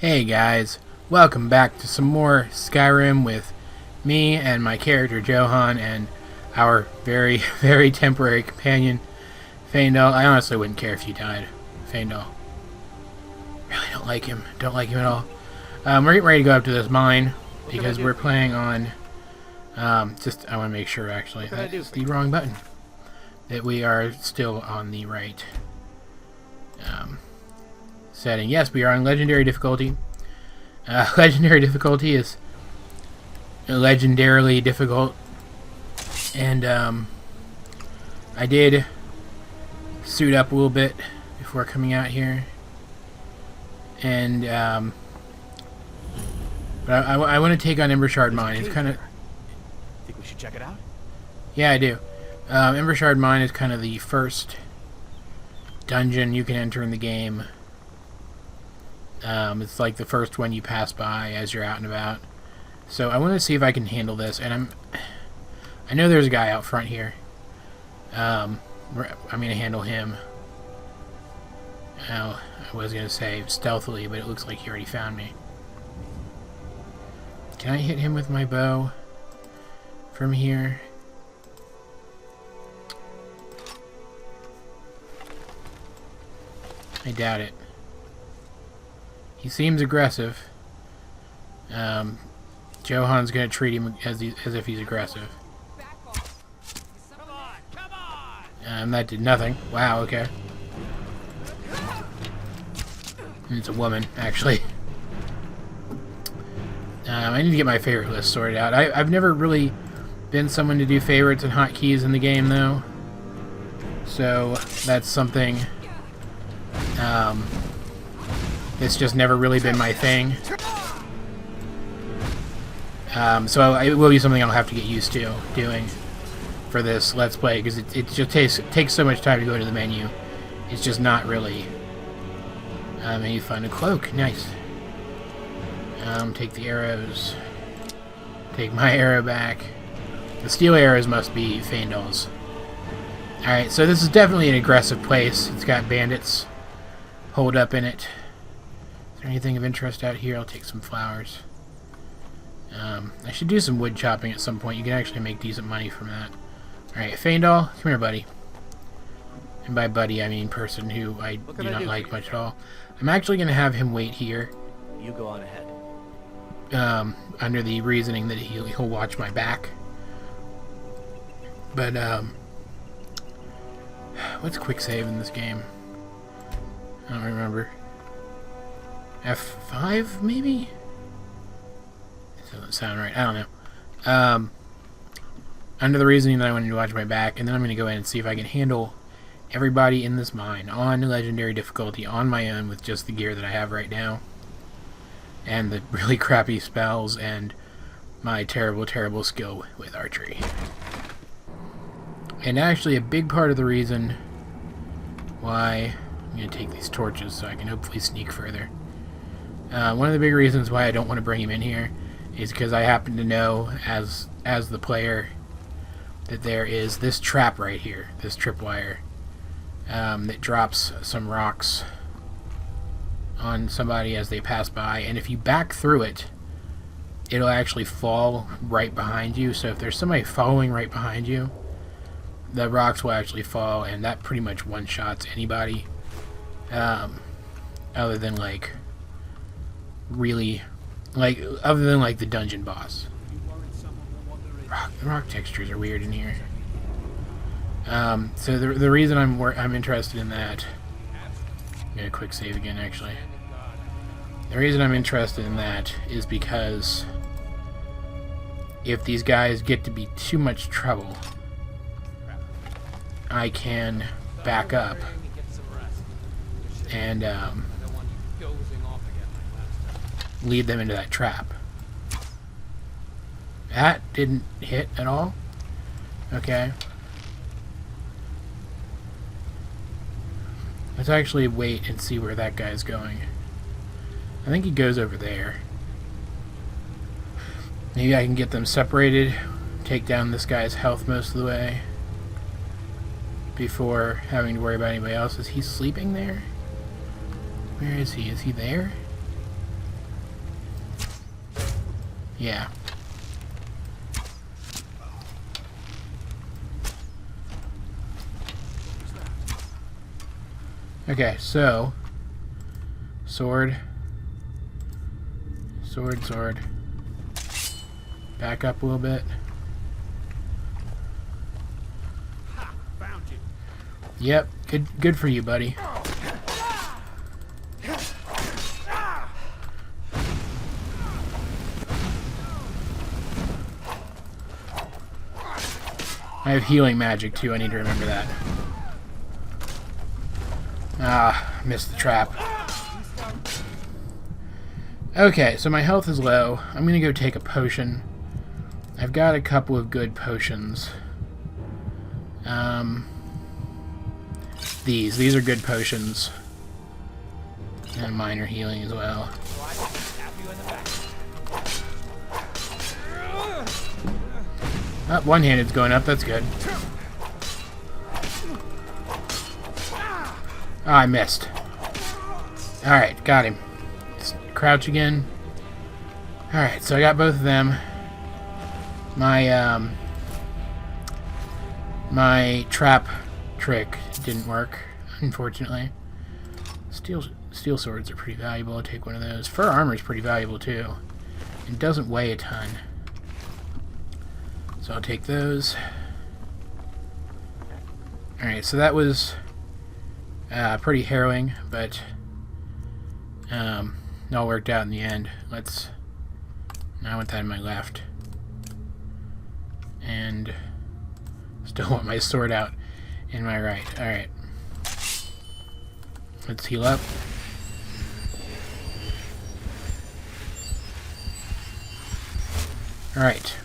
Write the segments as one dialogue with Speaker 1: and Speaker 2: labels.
Speaker 1: Hey guys, welcome back to some more Skyrim with me and my character Johan and our very, very temporary companion, Hernândez. I honestly wouldn't care if you died, Hernândez. Really don't like him. Don't like him at all. We're getting ready to go up to this mine because we're playing on... I want to make sure actually that's the wrong button. That we are still on the right setting. Yes, we are on legendary difficulty. Legendary difficulty is legendarily difficult, and I did suit up a little bit before coming out here, and but I want to take on Embershard Mine. It's kind of...
Speaker 2: Think we should check it out?
Speaker 1: Yeah, I do. Embershard Mine is kind of the first dungeon you can enter in the game. It's like the first one you pass by as you're out and about. So I want to see if I can handle this, and I know there's a guy out front here. I'm going to handle him. Well, I was going to say stealthily, but it looks like he already found me. Can I hit him with my bow from here? I doubt it. He seems aggressive. Johan's gonna treat him as if he's aggressive. That did nothing. Wow, okay. And it's a woman, actually. I need to get my favorite list sorted out. I've never really been someone to do favorites and hotkeys in the game, though. So, that's something... it's just never really been my thing. So it will be something I'll have to get used to doing for this Let's Play, because it just takes so much time to go to the menu. It's just not really... and you find a cloak. Nice. Take the arrows. Take my arrow back. The steel arrows must be Hernândez's. Alright, so this is definitely an aggressive place. It's got bandits holed up in it. Is there anything of interest out here? I'll take some flowers. I should do some wood chopping at some point. You can actually make decent money from that. Alright, Hernândez, come here, buddy. And by buddy, I mean person who I do not like much at all. I'm actually going to have him wait here.
Speaker 2: You go on ahead.
Speaker 1: Under the reasoning that he'll watch my back. But, what's quick save in this game? I don't remember. F5, maybe? That doesn't sound right. I don't know. Under the reasoning that I wanted to watch my back, and then I'm going to go in and see if I can handle everybody in this mine on legendary difficulty on my own with just the gear that I have right now. And the really crappy spells and my terrible, terrible skill with archery. And actually a big part of the reason why... I'm going to take these torches so I can hopefully sneak further. One of the big reasons why I don't want to bring him in here is because I happen to know, as the player, that there is this trap right here, this tripwire, that drops some rocks on somebody as they pass by, and if you back through it, it'll actually fall right behind you. So if there's somebody following right behind you, the rocks will actually fall, and that pretty much one-shots anybody. Other than like other than like the dungeon boss. The rock textures are weird in here. So the reason I'm interested in that, I'm gonna quick save again actually. The reason I'm interested in that is because if these guys get to be too much trouble, I can back up and lead them into that trap. That didn't hit at all? Okay. Let's actually wait and see where that guy's going. I think he goes over there. Maybe I can get them separated, take down this guy's health most of the way before having to worry about anybody else. Is he sleeping there? Where is he? Is he there? Yeah. Okay, so sword, sword, sword. Back up a little bit.
Speaker 2: Ha! Found you.
Speaker 1: Yep, good for you, buddy. I have healing magic too, I need to remember that. Ah, missed the trap. Okay, so my health is low. I'm gonna go take a potion. I've got a couple of good potions. These are good potions. And minor healing as well. Oh, one-handed's going up, that's good. Oh, I missed. Alright, got him. Just crouch again. Alright, so I got both of them. My, my trap trick didn't work, unfortunately. Steel swords are pretty valuable. I'll take one of those. Fur armor is pretty valuable, too. It doesn't weigh a ton. So I'll take those. Alright, so that was pretty harrowing, but it all worked out in the end. Now I want that in my left. And still want my sword out in my right. Alright. Let's heal up. Alright.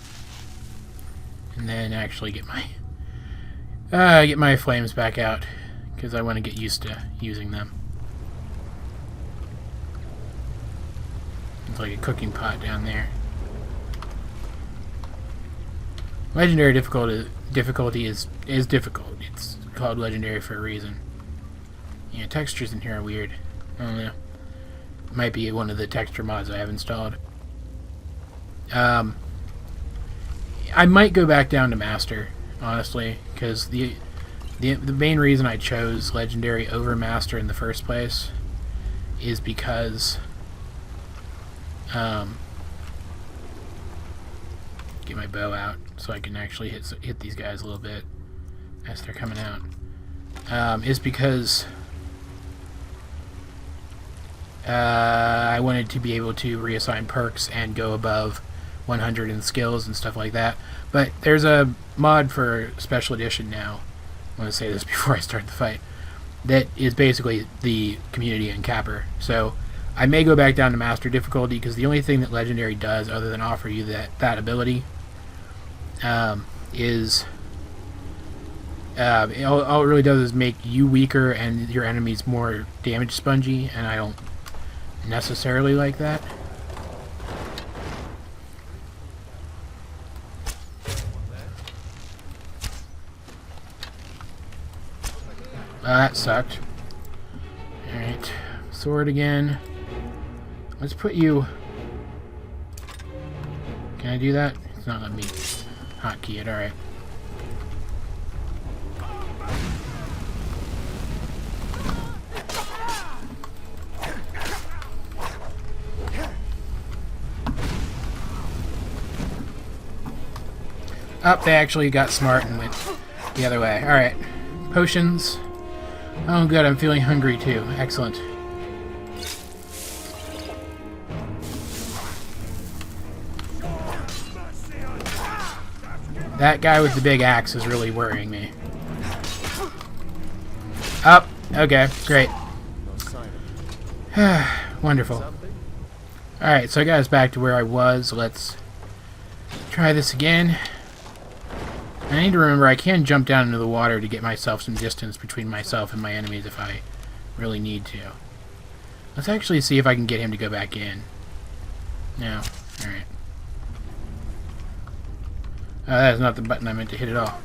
Speaker 1: And then actually get my flames back out, because I want to get used to using them. It's like a cooking pot down there. Legendary difficulty is difficult. It's called legendary for a reason. Yeah, textures in here are weird. I don't know. Might be one of the texture mods I have installed. I might go back down to Master, honestly, because the main reason I chose Legendary over Master in the first place is because get my bow out so I can actually hit these guys a little bit as they're coming out. Is because I wanted to be able to reassign perks and go above 100 in skills and stuff like that. But there's a mod for Special Edition now, I want to say this before I start the fight, that is basically the community uncapper. So I may go back down to Master difficulty, because the only thing that Legendary does other than offer you that ability is all it really does is make you weaker and your enemies more damage spongy, and I don't necessarily like that. That sucked. Alright, sword again. Let's put you... Can I do that? It's not letting me hotkey it, alright. Oh, they actually got smart and went the other way. Alright. Potions. Oh good, I'm feeling hungry too. Excellent. That guy with the big axe is really worrying me. Up. Oh, okay, great. Wonderful. Alright, so I got us back to where I was. Let's try this again. I need to remember I can jump down into the water to get myself some distance between myself and my enemies if I really need to. Let's actually see if I can get him to go back in. No. Alright. That is not the button I meant to hit at all.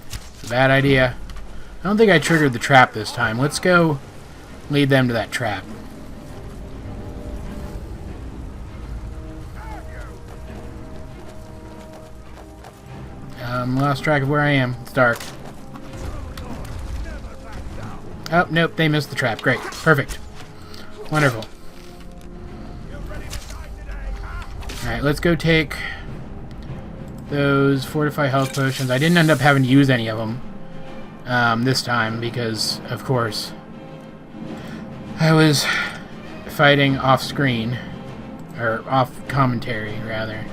Speaker 1: It's a bad idea. I don't think I triggered the trap this time. Let's go lead them to that trap. Lost track of where I am. It's dark. Oh, nope, they missed the trap. Great. Perfect. Wonderful. Alright, let's go take those fortify health potions. I didn't end up having to use any of them this time because, of course, I was fighting off screen, or off commentary, rather.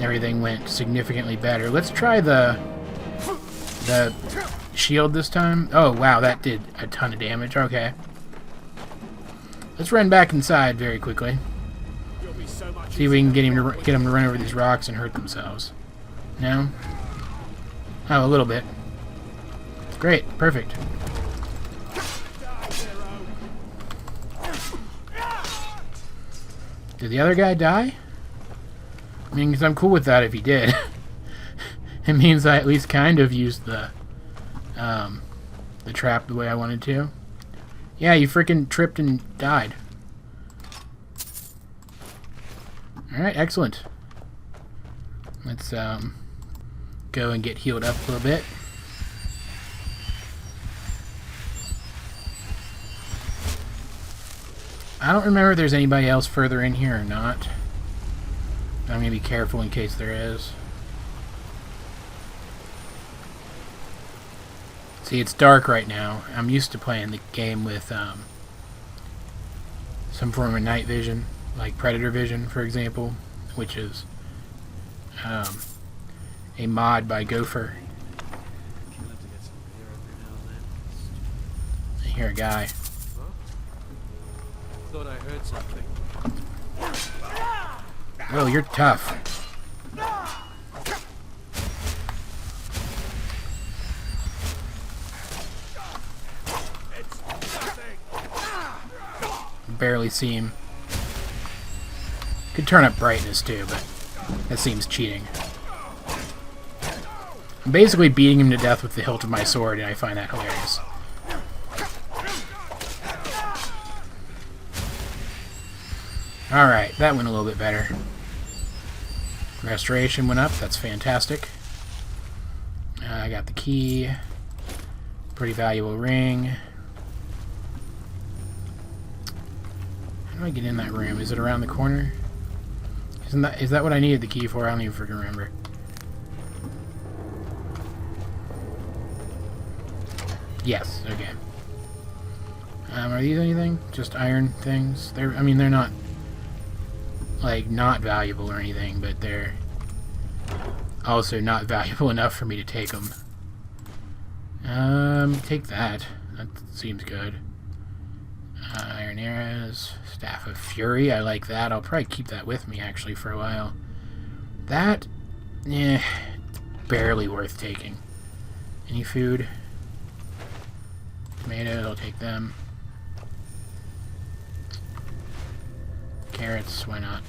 Speaker 1: Everything went significantly better. Let's try the shield this time. Oh, wow, that did a ton of damage. Okay. Let's run back inside very quickly. See if we can get them to run over these rocks and hurt themselves. No? Oh, a little bit. Great. Perfect. Did the other guy die? I mean, 'cause I'm cool with that if he did. It means I at least kind of used the trap the way I wanted to. Yeah, you freaking tripped and died. Alright, excellent. Let's go and get healed up a little bit. I don't remember if there's anybody else further in here or not. I'm going to be careful in case there is. See, it's dark right now. I'm used to playing the game with some form of night vision, like predator vision, for example, which is a mod by Gopher. I hear a guy.
Speaker 2: Thought I heard something.
Speaker 1: Oh, you're tough. Barely see him. Could turn up brightness too, but that seems cheating. I'm basically beating him to death with the hilt of my sword, and I find that hilarious. Alright, that went a little bit better. Restoration went up, that's fantastic. I got the key. Pretty valuable ring. How do I get in that room? Is it around the corner? Is that what I needed the key for? I don't even freaking remember. Yes, okay. Are these anything? Just iron things? I mean, they're not like not valuable or anything, but they're also not valuable enough for me to take them. Take that. That seems good. Iron arrows, staff of fury. I like that. I'll probably keep that with me actually for a while. That, barely worth taking. Any food? Tomatoes. I'll take them. Carrots. Why not?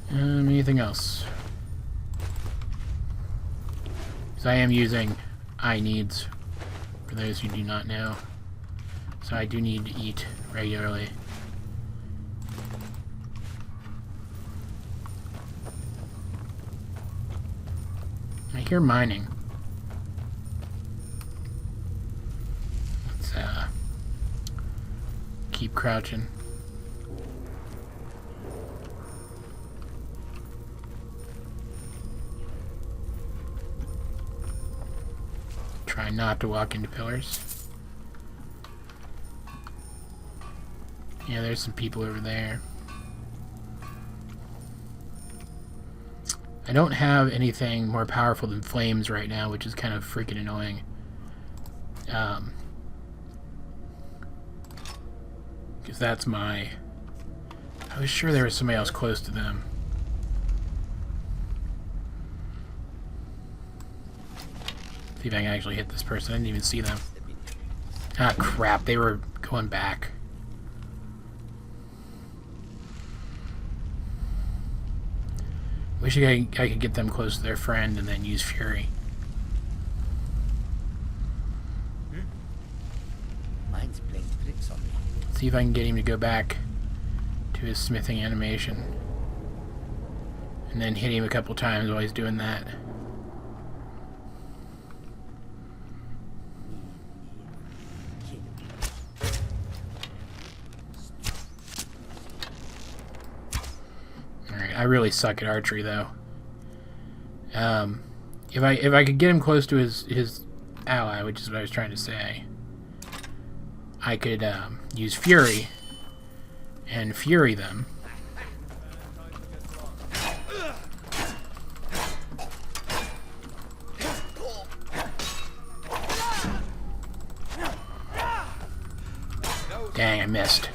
Speaker 1: Anything else? So I am using I needs, for those who do not know. So I do need to eat regularly. I hear mining. Let's keep crouching. Try not to walk into pillars. Yeah, there's some people over there. I don't have anything more powerful than flames right now, which is kind of freaking annoying. Because that's my... I was sure there was somebody else close to them. See if I can actually hit this person. I didn't even see them. Ah, crap. They were going back. Wish I could get them close to their friend and then use Fury. See if I can get him to go back to his smithing animation. And then hit him a couple times while he's doing that. Alright, I really suck at archery though. If I could get him close to his ally, which is what I was trying to say, I could use Fury and Fury them. Dang, I missed.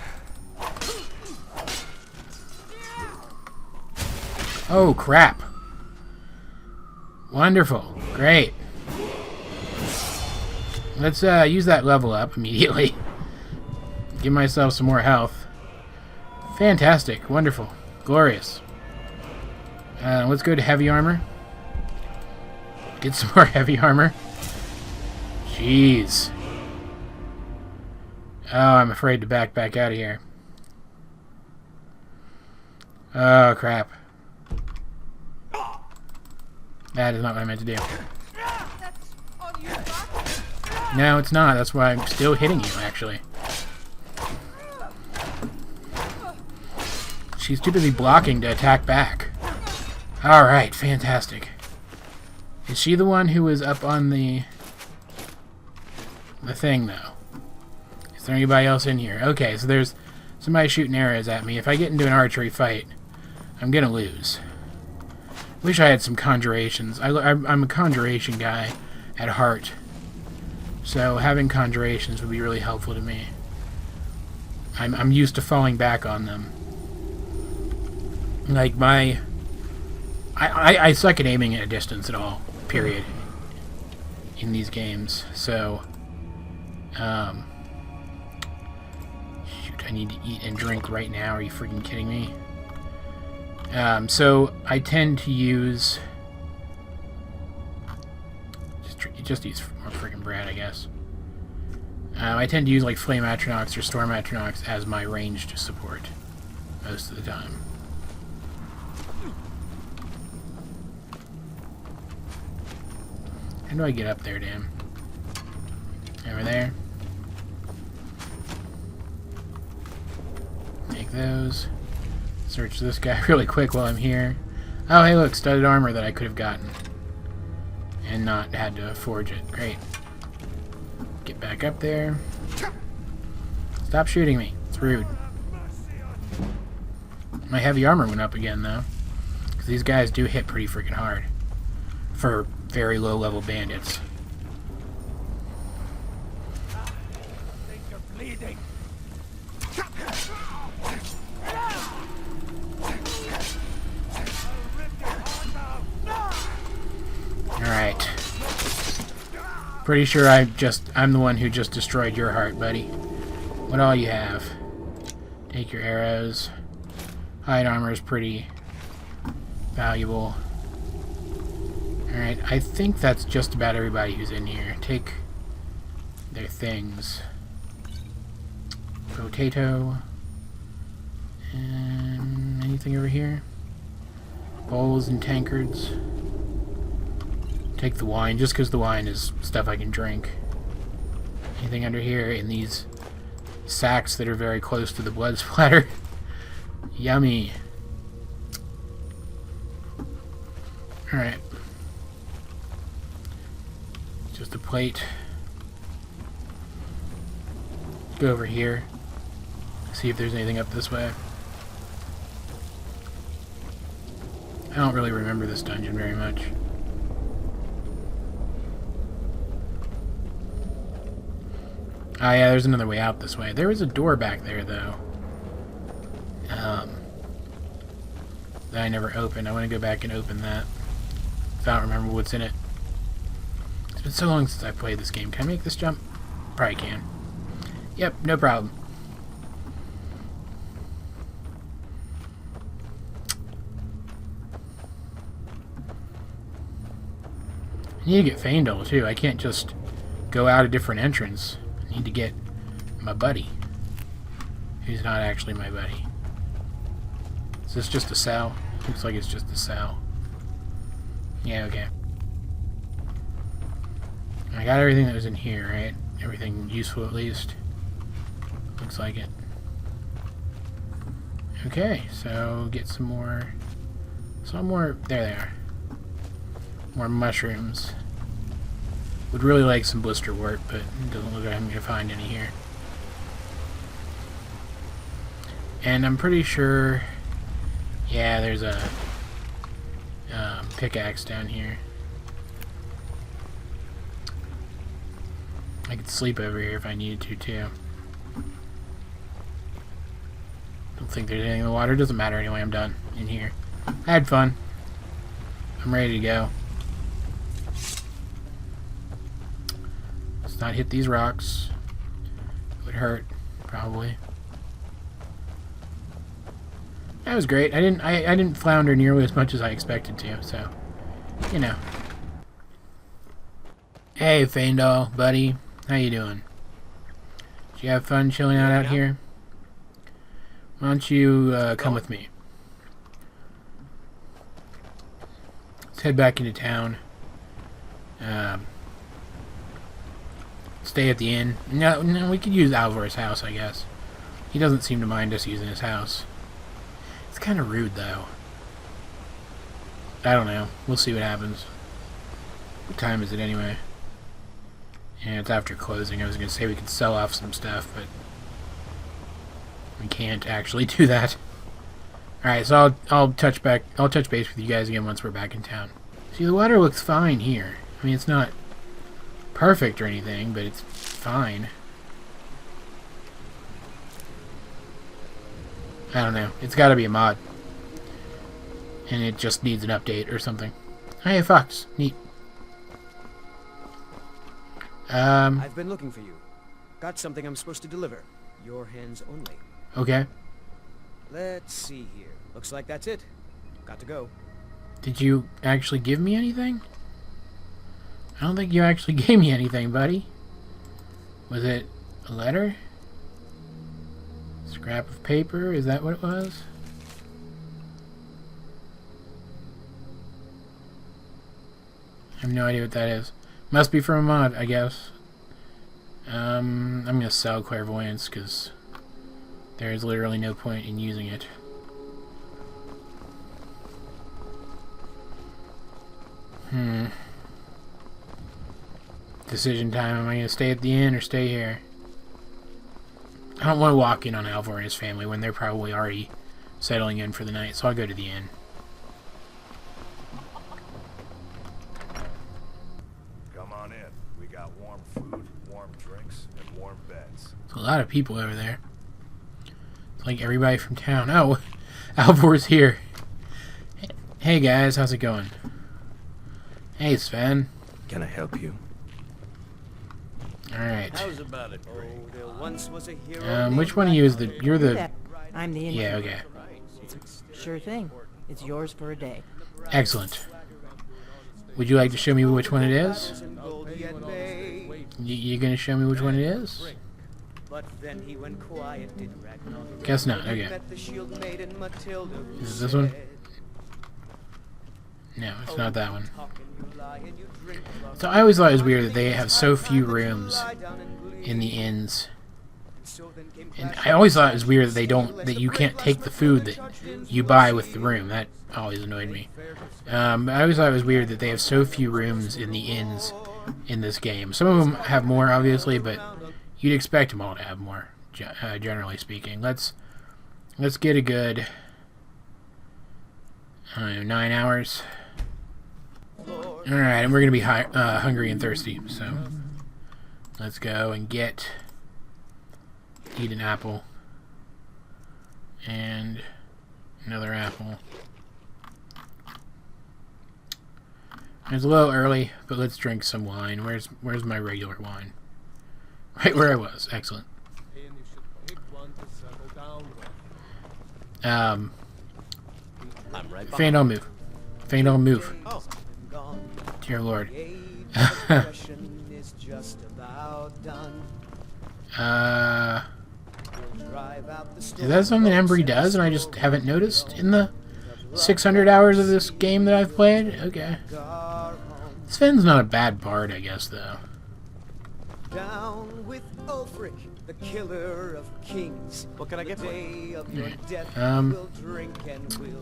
Speaker 1: Oh, crap. Wonderful. Great. Let's use that level up immediately. Give myself some more health. Fantastic. Wonderful. Glorious. Let's go to heavy armor. Get some more heavy armor. Jeez. Oh, I'm afraid to back out of here. Oh, crap. That is not what I meant to do. No, it's not. That's why I'm still hitting you, actually. She's too busy blocking to attack back. Alright, fantastic. Is she the one who was up on the thing, though? Is there anybody else in here? Okay, so there's somebody shooting arrows at me. If I get into an archery fight, I'm gonna lose. Wish I had some conjurations. I'm a conjuration guy at heart. So having conjurations would be really helpful to me. I'm used to falling back on them. Like I suck at aiming at a distance at all, period, in these games. So, shoot, I need to eat and drink right now. Are you freaking kidding me? So I tend to use just use more freaking bread, I guess. I tend to use like Flame Atronachs or Storm Atronachs as my ranged support most of the time. How do I get up there, damn? Over there. Take those. Search this guy really quick while I'm here. Oh, hey, look, studded armor that I could have gotten. And not had to forge it. Great. Get back up there. Stop shooting me. It's rude. My heavy armor went up again, though. Because these guys do hit pretty freaking hard. For very low-level bandits. Alright. Pretty sure I'm the one who just destroyed your heart, buddy. What all you have? Take your arrows. Hide armor is pretty valuable. Alright, I think that's just about everybody who's in here. Take their things. Potato. And anything over here? Bowls and tankards. Take the wine, just because the wine is stuff I can drink. Anything under here in these sacks that are very close to the blood splatter? Yummy. Alright. Just a plate. Go over here. See if there's anything up this way. I don't really remember this dungeon very much. Oh yeah, there's another way out this way. There was a door back there, though. That I never opened. I want to go back and open that. If I don't remember what's in it. It's been so long since I played this game. Can I make this jump? Probably can. Yep, no problem. I need to get Faendal, too. I can't just go out a different entrance. I need to get my buddy. who's not actually my buddy. Is this just a cell? Looks like it's just a cell. Yeah, okay. I got everything that was in here, right? Everything useful at least. Looks like it. Okay, so get some more... There they are. More mushrooms. Would really like some blister wort, but it doesn't look like I'm going to find any here. And I'm pretty sure... Yeah, there's a pickaxe down here. I could sleep over here if I needed to, too. Don't think there's anything in the water. Doesn't matter anyway, I'm done in here. I had fun. I'm ready to go. Let's not hit these rocks. It would hurt, probably. That was great. I didn't flounder nearly as much as I expected to, so you know. Hey, Faendal, buddy. How you doing? Did you have fun chilling out here? Why don't you come with me? Let's head back into town. Stay at the inn. No, we could use Alvor's house, I guess. He doesn't seem to mind us using his house. It's kind of rude, though. I don't know. We'll see what happens. What time is it, anyway? Yeah, it's after closing. I was going to say we could sell off some stuff, but we can't actually do that. Alright, so I'll touch base with you guys again once we're back in town. See, the water looks fine here. I mean, it's not perfect or anything, but it's fine. I don't know. It's got to be a mod. And it just needs an update or something. Hey, Fox. Neat.
Speaker 3: I've been looking for you. Got something I'm supposed to deliver. Your hands only.
Speaker 1: Okay.
Speaker 3: Let's see here. Looks like that's it. Got to go.
Speaker 1: Did you actually give me anything? I don't think you actually gave me anything, buddy. Was it a letter? Scrap of paper? Is that what it was? I have no idea what that is. Must be from a mod, I guess. I'm gonna sell clairvoyance because there is literally no point in using it. Decision time. Am I gonna stay at the inn or stay here? I don't want to walk in on Alvor and his family when they're probably already settling in for the night, so I'll go to the inn.
Speaker 4: Come on in. We got warm food, warm drinks, and warm beds.
Speaker 1: There's a lot of people over there. It's like everybody from town. Oh, Alvor's here. Hey guys, how's it going? Hey Sven.
Speaker 5: Can I help you?
Speaker 1: Alright.
Speaker 2: How's about it?
Speaker 1: Which one of you is the... You're the...
Speaker 6: I'm the
Speaker 1: Yeah, okay.
Speaker 6: Sure thing. It's yours for a day.
Speaker 1: Excellent. Would you like to show me which one it is? You gonna show me which one it is? Guess not, okay. Is it this one? No, it's not that one. So I always thought it was weird that they have so few rooms in the inns. And I always thought it was weird that you can't take the food that you buy with the room. That always annoyed me. I always thought it was weird that they have so few rooms in the inns in this game. Some of them have more, obviously, but you'd expect them all to have more, generally speaking. Let's get a good, I don't know, 9 hours. Alright, and we're going to be hungry and thirsty, so let's go and eat an apple. And another apple. It's a little early, but let's drink some wine. Where's my regular wine? Right where I was. Excellent. Faendal move. Faendal move. Dear Lord. Is that something Embry does and I just haven't noticed in the 600 hours of this game that I've played? Okay. Sven's not a bad bard, I guess, though.
Speaker 3: Down with Ulfric, the killer of kings.
Speaker 2: What can I get for
Speaker 3: you?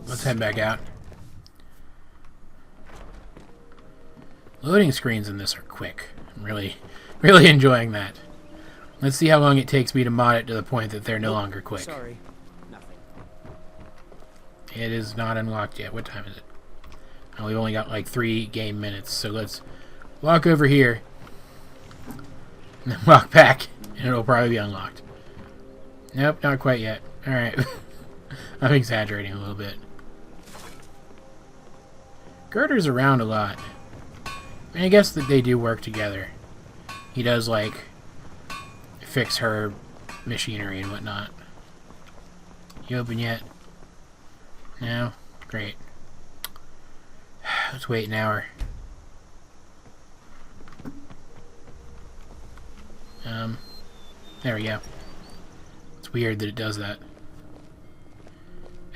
Speaker 1: Let's head back out. Loading screens in this are quick. I'm really enjoying that. Let's see how long it takes me to mod it to the point that they're no longer quick.
Speaker 3: Sorry, nothing.
Speaker 1: It is not unlocked yet. What time is it? Oh, we've only got like 3 game minutes, so let's walk over here and then walk back, and it'll probably be unlocked. Nope, not quite yet. Alright. I'm exaggerating a little bit. Girder's around a lot. I mean, I guess that they do work together. He does, like, fix her machinery and whatnot. You open yet? No? Great. Let's wait an hour. There we go. It's weird that it does that.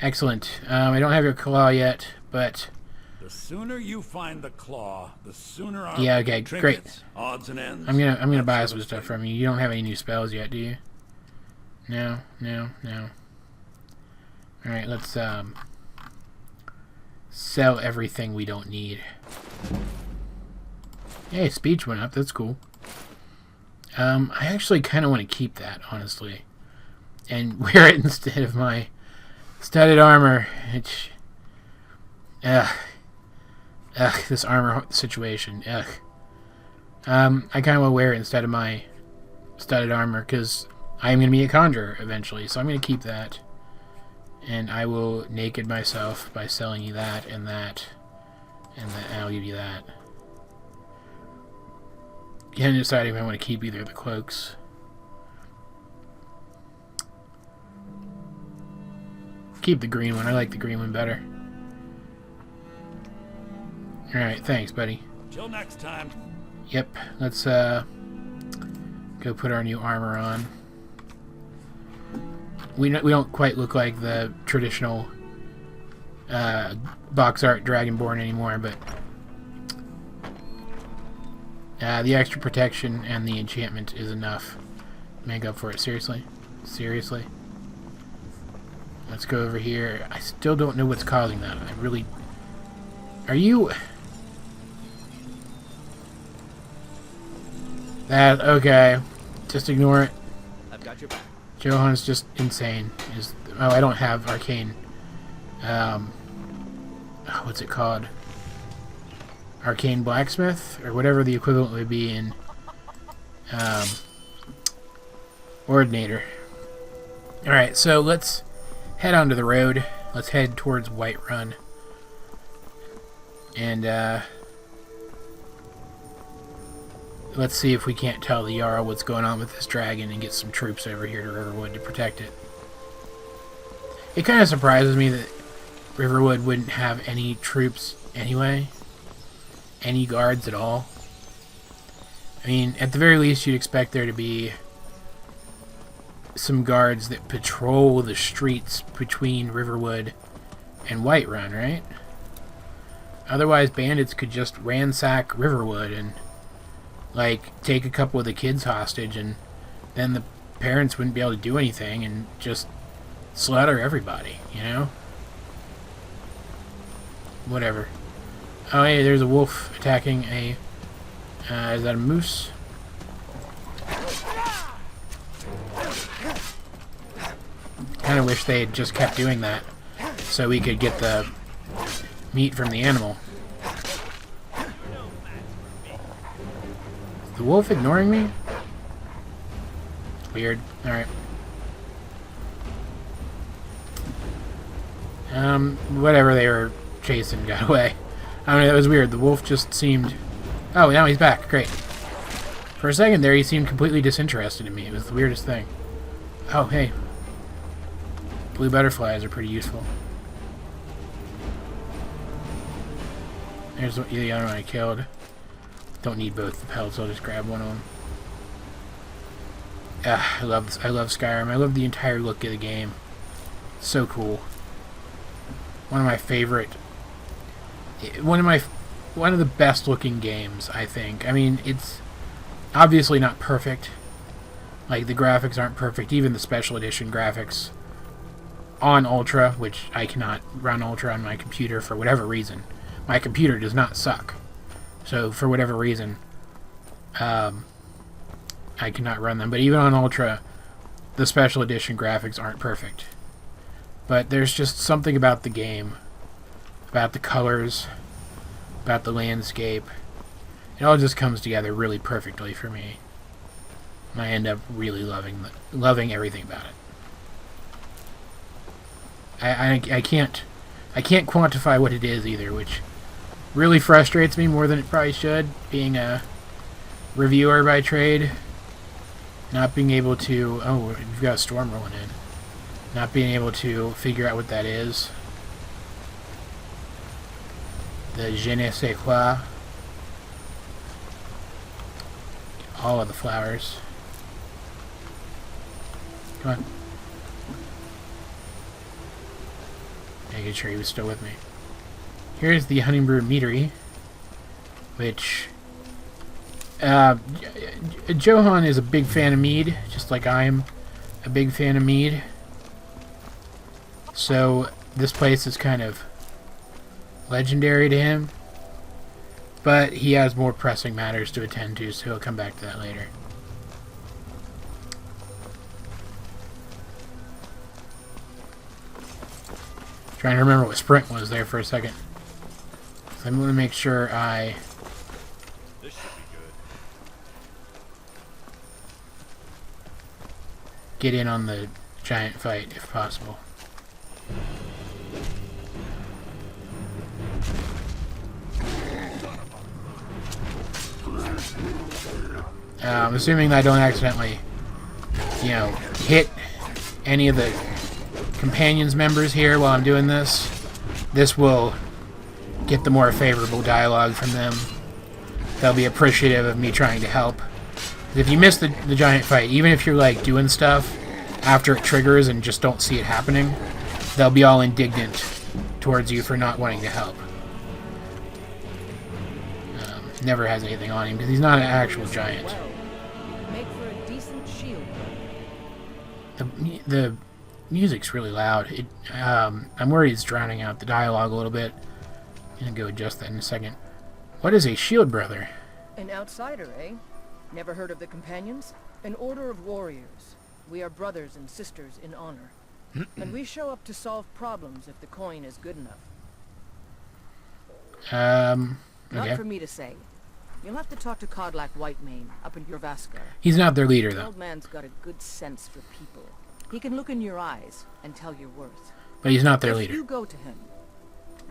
Speaker 1: Excellent. I don't have your claw yet, but...
Speaker 2: The sooner you find the claw, the sooner our
Speaker 1: yeah, okay,
Speaker 2: trinkets,
Speaker 1: great.
Speaker 2: odds and ends.
Speaker 1: I'm gonna buy some stuff from you. You don't have any new spells yet, do you? No. Alright, let's sell everything we don't need. Hey, speech went up, that's cool. I actually kinda wanna keep that, honestly. And wear it instead of my studded armor. Which this armor situation. I kind of want to wear it instead of my studded armor because I'm going to be a conjurer eventually, so I'm going to keep that. And I will naked myself by selling you that and that, and I'll give you that. Can't decide if I want to keep either of the cloaks. Keep the green one. I like the green one better. Alright, thanks, buddy.
Speaker 2: Till next time.
Speaker 1: Yep, let's go put our new armor on. We don't quite look like the traditional box art Dragonborn anymore, but the extra protection and the enchantment is enough to make up for it. Seriously? Seriously? Let's go over here. I still don't know what's causing that. I really... Are you... That... Okay. Just ignore it.
Speaker 3: I've got your back.
Speaker 1: Johan's just insane. Oh, I don't have arcane... what's it called? Arcane Blacksmith? Or whatever the equivalent would be in... Ordinator. Alright, so let's head onto the road. Let's head towards Whiterun. And, let's see if we can't tell the Jarl what's going on with this dragon and get some troops over here to Riverwood to protect it. It kind of surprises me that Riverwood wouldn't have any troops anyway. Any guards at all. I mean, at the very least, you'd expect there to be some guards that patrol the streets between Riverwood and Whiterun, right? Otherwise, bandits could just ransack Riverwood and, like, take a couple of the kids hostage, and then the parents wouldn't be able to do anything and just slaughter everybody, you know? Whatever. Oh, hey, there's a wolf attacking a... is that a moose? Kind of wish they had just kept doing that so we could get the meat from the animal. Is the wolf ignoring me? Weird. Alright. Whatever they were chasing got away. I don't know, that was weird. The wolf just seemed... Oh, now he's back. Great. For a second there, he seemed completely disinterested in me. It was the weirdest thing. Oh, hey. Blue butterflies are pretty useful. There's the other one I killed. Don't need both the pelts, I'll just grab one of them. I love Skyrim. I love the entire look of the game. So cool. One of my favorite. One of the best looking games, I think. I mean, it's obviously not perfect. Like, the graphics aren't perfect. Even the special edition graphics on Ultra, which I cannot run Ultra on my computer for whatever reason. My computer does not suck. So, for whatever reason, I cannot run them. But even on Ultra, the special edition graphics aren't perfect. But there's just something about the game, about the colors, about the landscape. It all just comes together really perfectly for me. And I end up really loving everything about it. I can't quantify what it is either, which really frustrates me more than it probably should, being a reviewer by trade. Not being able to... Oh, we've got a storm rolling in. Not being able to figure out what that is. The je ne sais quoi. All of the flowers. Come on. Making sure he was still with me. Here's the Honeymbrew Meadery, which... Johan is a big fan of mead, just like I am a big fan of mead. So this place is kind of legendary to him. But he has more pressing matters to attend to, so he'll come back to that later. Trying to remember what sprint was there for a second. So I'm going to make sure I...
Speaker 4: This should be good.
Speaker 1: get in on the giant fight if possible. I'm assuming that I don't accidentally, hit any of the companions members here while I'm doing this. This will get the more favorable dialogue from them. They'll be appreciative of me trying to help. If you miss the giant fight, even if you're like doing stuff after it triggers and just don't see it happening, they'll be all indignant towards you for not wanting to help. Never has anything on him because he's not an actual giant.
Speaker 6: Make for a decent shield.
Speaker 1: The music's really loud. I'm worried it's drowning out the dialogue a little bit. I'm gonna go adjust that in a second. What is a shield brother?
Speaker 5: An outsider, eh? Never heard of the Companions? An order of warriors. We are brothers and sisters in honor. And we show up to solve problems if the coin is good enough.
Speaker 6: Not
Speaker 1: Okay.
Speaker 6: for me to say. You'll have to talk to Codlac Whitemane up in Jorvaskar.
Speaker 1: He's not their leader,
Speaker 6: The
Speaker 1: though.
Speaker 6: old man's got a good sense for people. He can look in your eyes and tell your worth.
Speaker 1: But he's not their
Speaker 6: If
Speaker 1: leader.
Speaker 6: you go to him,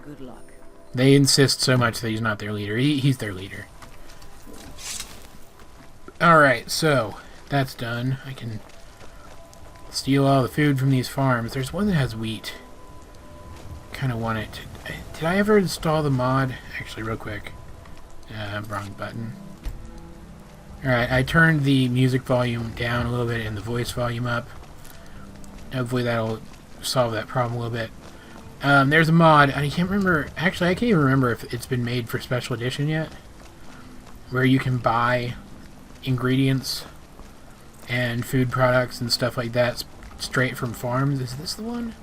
Speaker 6: good luck.
Speaker 1: They insist so much that he's not their leader. He's their leader. Alright, so that's done. I can steal all the food from these farms. There's one that has wheat. Kind of want it. Did I ever install the mod? Actually, real quick. Wrong button. Alright, I turned the music volume down a little bit and the voice volume up. Hopefully that'll solve that problem a little bit. There's a mod, and I can't remember... Actually, I can't even remember if it's been made for Special Edition yet. Where you can buy ingredients and food products and stuff like that straight from farms. Is this the one?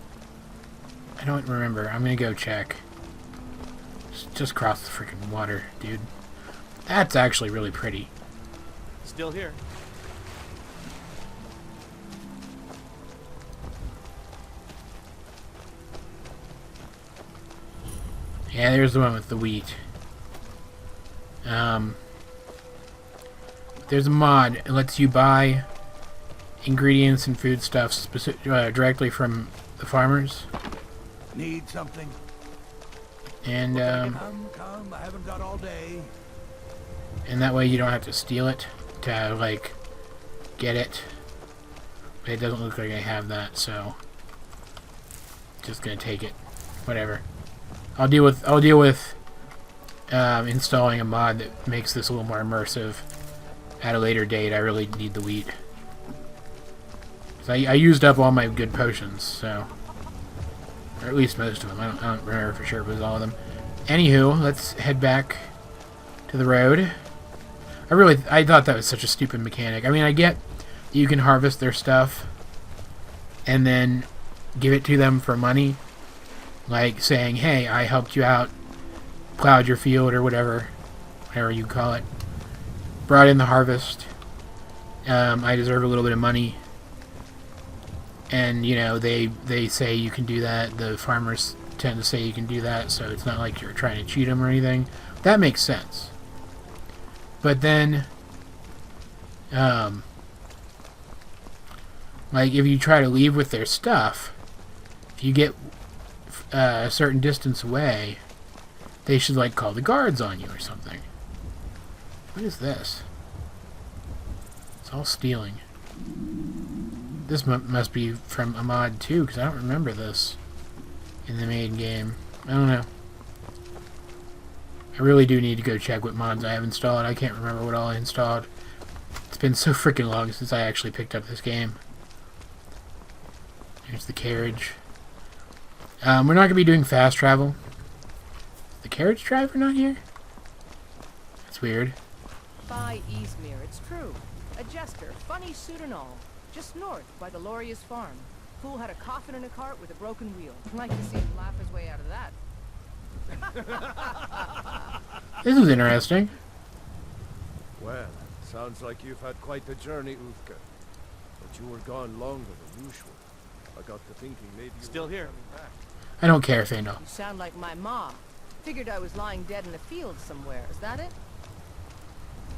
Speaker 1: I don't remember. I'm gonna go check. Just cross the freaking water, dude. That's actually really pretty.
Speaker 7: Still here.
Speaker 1: Yeah, there's the one with the wheat. There's a mod. It lets you buy ingredients and foodstuffs directly from the farmers.
Speaker 2: Need something?
Speaker 1: And
Speaker 2: Come, I haven't got all day.
Speaker 1: and that way you don't have to steal it to like get it. But it doesn't look like I have that, so just gonna take it. Whatever. I'll deal with installing a mod that makes this a little more immersive at a later date. I really need the wheat. So I used up all my good potions, so... Or at least most of them. I don't remember for sure if it was all of them. Anywho, let's head back to the road. I thought that was such a stupid mechanic. I mean, I get you can harvest their stuff and then give it to them for money. Like saying, hey, I helped you out, plowed your field or whatever you call it. Brought in the harvest. I deserve a little bit of money. And, you know, they say you can do that. The farmers tend to say you can do that, so it's not like you're trying to cheat them or anything. That makes sense. But then, like, if you try to leave with their stuff, if you get a certain distance away, they should, like, call the guards on you or something. What is this? It's all stealing. This must be from a mod too, because I don't remember this in the main game. I don't know. I really do need to go check what mods I have installed. I can't remember what all I installed. It's been so freaking long since I actually picked up this game. Here's the carriage. We're not going to be doing fast travel. Is the carriage driver not here? That's weird.
Speaker 5: By Easmere, it's true. A jester, funny suit and all. Just north, by the Lauria's farm. Fool had a coffin in a cart with a broken wheel. I'd like to see him laugh his way out of that.
Speaker 1: This is interesting.
Speaker 4: Well, sounds like you've had quite the journey, Uthka. But you were gone longer than usual. I got to thinking maybe you
Speaker 3: Still
Speaker 4: were
Speaker 3: here.
Speaker 4: coming back.
Speaker 1: I don't care, Fandal.
Speaker 5: You sound like my ma. Figured I was lying dead in a field somewhere. Is that it?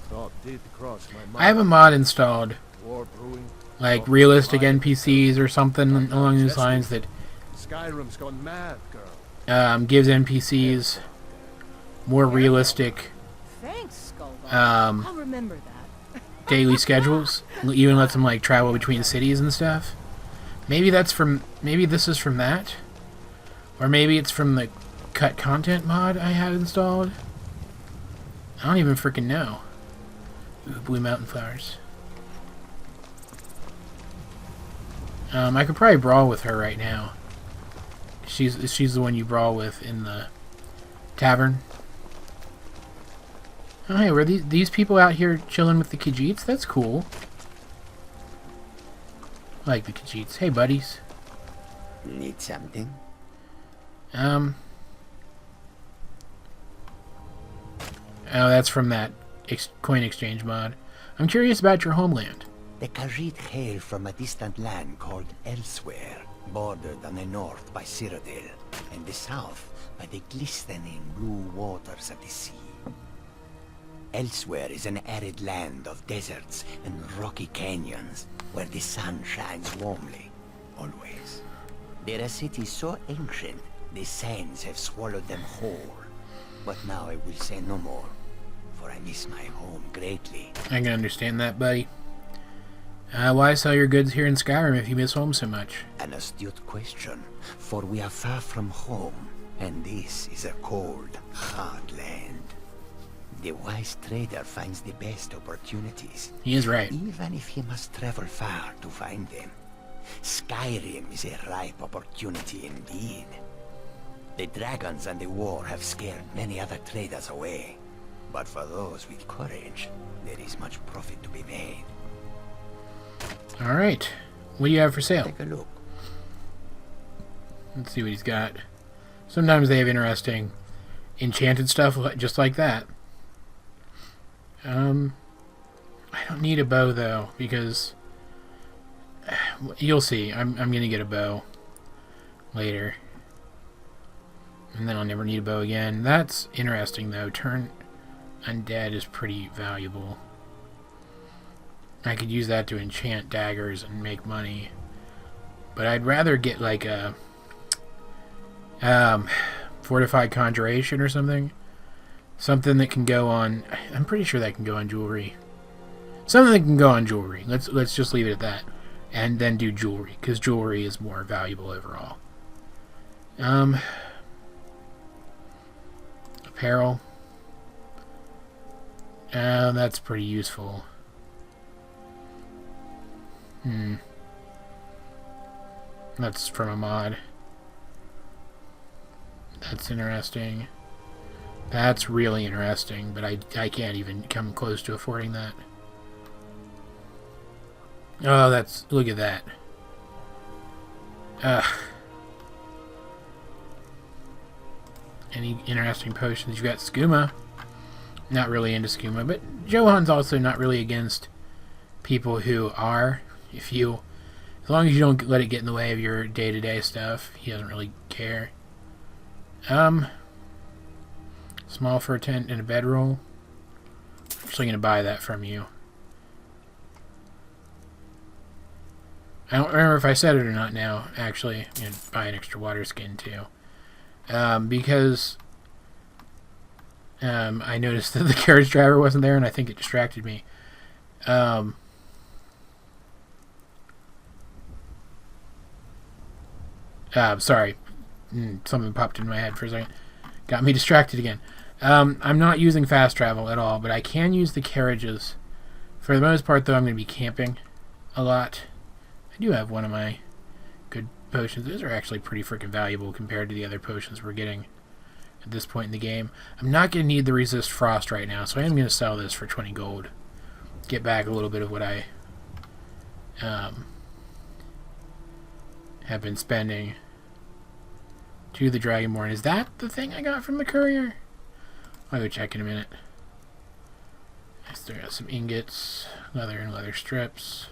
Speaker 4: Thought did cross my mind.
Speaker 1: I have a mod installed,
Speaker 4: War brewing.
Speaker 1: like realistic NPCs or something along those lines that
Speaker 4: Skyrim's gone mad, girl.
Speaker 1: gives NPCs more realistic
Speaker 5: Thanks, Skullbone.
Speaker 1: Um,
Speaker 5: I'll remember that.
Speaker 1: daily schedules. Even lets them like travel between cities and stuff. Maybe this is from that, or maybe it's from the cut content mod I had installed. I don't even freaking know. Ooh, blue mountain flowers. I could probably brawl with her right now. She's the one you brawl with in the tavern. Oh, hey, were these people out here chilling with the Khajiits? That's cool. I like the Khajiits. Hey, buddies.
Speaker 7: Need something?
Speaker 1: Oh, that's from that coin exchange mod. I'm curious about your homeland.
Speaker 7: The Khajiit hail from a distant land called Elsewhere, bordered on the north by Cyrodiil, and the south by the glistening blue waters of the sea. Elsewhere is an arid land of deserts and rocky canyons, where the sun shines warmly, always. They're a city so ancient, the sands have swallowed them whole. But now I will say no more, for I miss my home greatly.
Speaker 1: I can understand that, buddy. Why sell your goods here in Skyrim if you miss home so much?
Speaker 7: An astute question, for we are far from home, and this is a cold, hard land. The wise trader finds the best opportunities,
Speaker 1: He is right.
Speaker 7: even if he must travel far to find them. Skyrim is a ripe opportunity indeed. The dragons and the war have scared many other traders away, but for those with courage, there is much profit to be made.
Speaker 1: Alright. What do you have for sale?
Speaker 7: Take a look.
Speaker 1: Let's see what he's got. Sometimes they have interesting enchanted stuff just like that. I don't need a bow though, because you'll see. I'm gonna get a bow later. And then I'll never need a bow again. That's interesting though. Turn undead is pretty valuable. I could use that to enchant daggers and make money. But I'd rather get like a fortified conjuration or something. Something that can go on... I'm pretty sure that can go on jewelry. Something that can go on jewelry. Let's just leave it at that. And then do jewelry, because jewelry is more valuable overall. Apparel. That's pretty useful. That's from a mod. That's interesting. That's really interesting, but I can't even come close to affording that. Oh, that's... Look at that. Any interesting potions? You got skooma. Not really into skooma, but Johan's also not really against people who are. As long as you don't let it get in the way of your day-to-day stuff, he doesn't really care. Small for a tent and a bedroll. I'm actually going to buy that from you. I don't remember if I said it or not now, actually. I'm going to buy an extra water skin, too. Because I noticed that the carriage driver wasn't there, and I think it distracted me. Sorry. Something popped in my head for a second. Got me distracted again. I'm not using fast travel at all, but I can use the carriages. For the most part, though, I'm going to be camping a lot. I do have one of my good potions. Those are actually pretty freaking valuable compared to the other potions we're getting at this point in the game. I'm not going to need the resist frost right now, so I am going to sell this for 20 gold. Get back a little bit of what I have been spending to the Dragonborn. Is that the thing I got from the courier? I'll go check in a minute. I still got some ingots, leather and leather strips.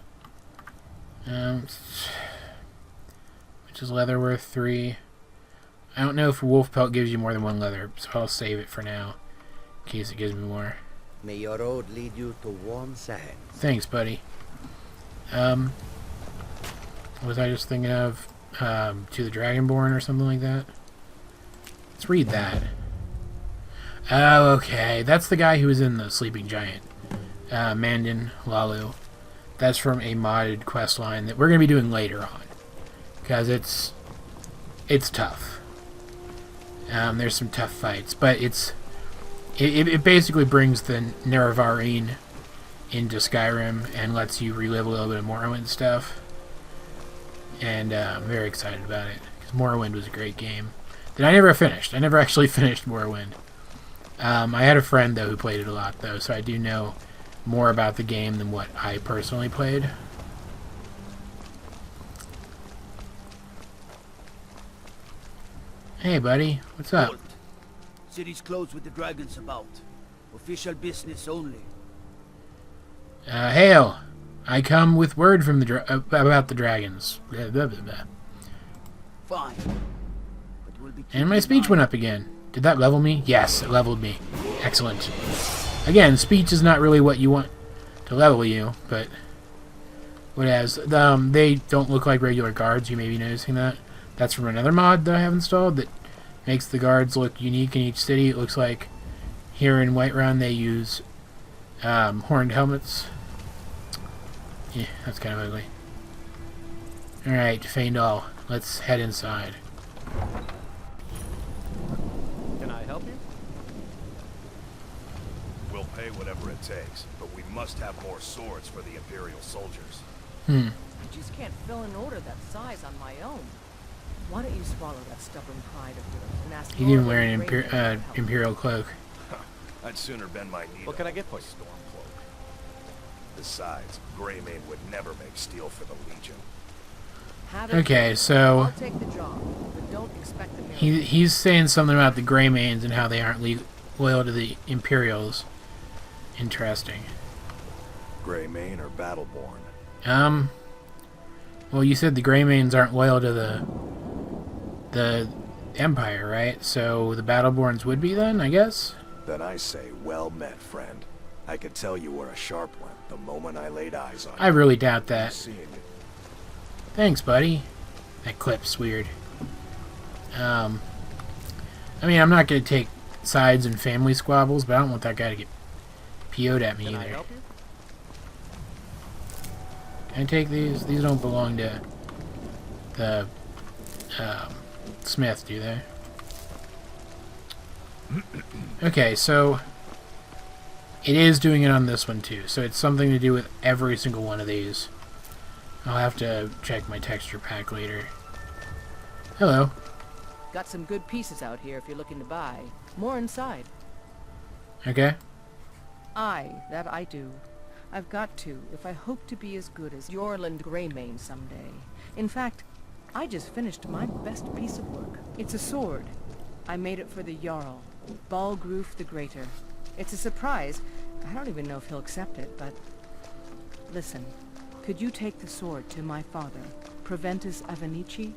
Speaker 1: Which is leather worth 3. I don't know if a wolf pelt gives you more than 1 leather, so I'll save it for now in case it gives me more.
Speaker 7: May your road lead you to warm sands.
Speaker 1: Thanks, buddy. Was I just thinking of to the Dragonborn or something like that? Let's read that. Oh, okay. That's the guy who was in the Sleeping Giant. Mandin Lalu. That's from a modded quest line that we're going to be doing later on. Because it's tough. There's some tough fights. But it basically brings the Nerevarine into Skyrim and lets you relive a little bit of Morrowind stuff. And I'm very excited about it. Because Morrowind was a great game that I never finished. I never actually finished Morrowind. I had a friend, though, who played it a lot, though. So I do know more about the game than what I personally played. Hey, buddy. What's up?
Speaker 8: Halt. City's closed with the dragons about. Official business only.
Speaker 1: Hail. I come with word from the about the dragons. Blah, blah, blah, blah.
Speaker 8: Fine. But we'll be
Speaker 1: And my speech went up again. Did that level me? Yes, it leveled me. Excellent. Again, speech is not really what you want to level you, but whatevs. They don't look like regular guards. You may be noticing that. That's from another mod that I have installed that makes the guards look unique in each city. It looks like here in Whiterun they use horned helmets. Yeah, that's kind of ugly. Alright, Feindal, let's head inside.
Speaker 3: Can I help you?
Speaker 4: We'll pay whatever it takes, but we must have more swords for the Imperial soldiers.
Speaker 5: I just can't fill an order that size on my own. Why don't you swallow that stubborn pride of yours and ask
Speaker 1: He didn't
Speaker 5: Moira
Speaker 1: wear
Speaker 5: and
Speaker 1: an
Speaker 5: Rebekah to help?
Speaker 1: Imperial cloak.
Speaker 4: I'd sooner bend my knee
Speaker 3: What
Speaker 4: to
Speaker 3: can I get for you?
Speaker 4: Stormcloak. Besides, Greymane would never make steel for the Legion.
Speaker 5: Have it
Speaker 1: Okay,
Speaker 5: done.
Speaker 1: so
Speaker 5: I'll take the job, but don't expect a miracle.
Speaker 1: he's saying something about the Greymanes and how they aren't loyal to the Imperials. Interesting.
Speaker 4: Greymane or Battleborn?
Speaker 1: Well, you said the Greymanes aren't loyal to the Empire, right? So the Battleborns would be then, I guess?
Speaker 4: Then I say, well met, friend. I could tell you were a sharp one the moment I laid eyes on you.
Speaker 1: I really doubt that.
Speaker 4: Seeing you.
Speaker 1: Thanks, buddy. That clip's weird. I mean, I'm not going to take sides in family squabbles, but I don't want that guy to get PO'd at me
Speaker 3: Can I
Speaker 1: either.
Speaker 3: help you?
Speaker 1: Can I take these? These don't belong to the Smith, do they? Okay, so it is doing it on this one too. So it's something to do with every single one of these. I'll have to check my texture pack later. Hello.
Speaker 5: Got some good pieces out here if you're looking to buy. More inside.
Speaker 1: Okay.
Speaker 5: That I do. I've got to, if I hope to be as good as Yorland Greymane someday. In fact, I just finished my best piece of work. It's a sword. I made it for the Jarl, Balgroof the Greater. It's a surprise. I don't even know if he'll accept it, but... Listen, could you take the sword to my father, Proventus Avenici?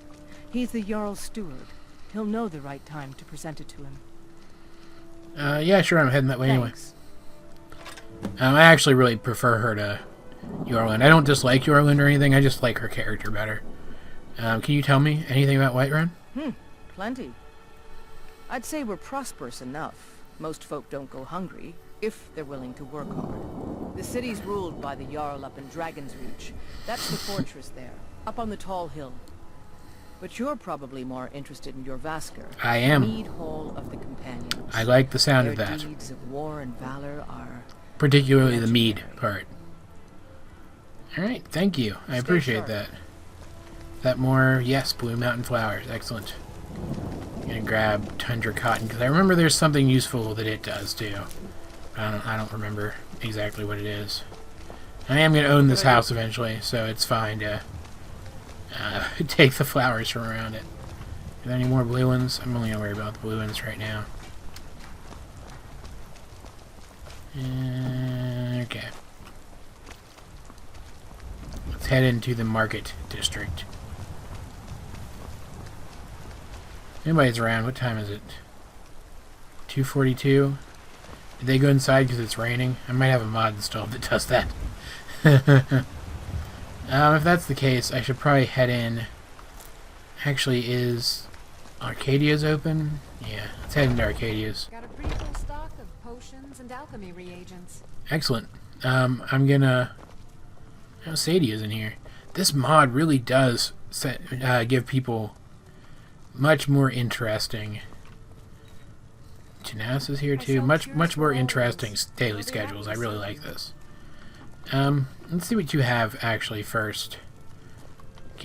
Speaker 5: He's the Jarl's steward. He'll know the right time to present it to him.
Speaker 1: Yeah, sure, I'm heading that way
Speaker 5: Thanks.
Speaker 1: anyway. I actually really prefer her to Yorland. I don't dislike Yorland or anything, I just like her character better. Can you tell me anything about Whiterun?
Speaker 5: Plenty. I'd say we're prosperous enough. Most folk don't go hungry, if they're willing to work hard. The city's ruled by the Jarl up in Dragon's Reach. That's the fortress there, up on the tall hill. But you're probably more interested in your Vasker.
Speaker 1: I am.
Speaker 5: Mead Hall of the Companions.
Speaker 1: I like the sound of
Speaker 5: Their
Speaker 1: that.
Speaker 5: deeds of war and valor are...
Speaker 1: Particularly the mead part. Alright, thank you. I appreciate
Speaker 5: sharp.
Speaker 1: that. That more, yes, Blue Mountain Flowers. Excellent. I'm gonna grab Tundra Cotton, because I remember there's something useful that it does, too. I don't remember exactly what it is. I am gonna own this house eventually, so it's fine to take the flowers from around it. Are there any more blue ones? I'm only gonna worry about the blue ones right now. Okay. Let's head into the market district. Anybody's around. What time is it? 2:42. Did they go inside because it's raining? I might have a mod installed that does that. If that's the case, I should probably head in. Actually, is Arcadia's open? Yeah, let's head into Arcadia's.
Speaker 9: Got a pretty full stock of potions and alchemy reagents.
Speaker 1: Excellent. I'm gonna... Oh, Sadia's in here. This mod really does give people much more interesting... Janas is here too. Much more interesting daily schedules. I really like this. Let's see what you have actually first.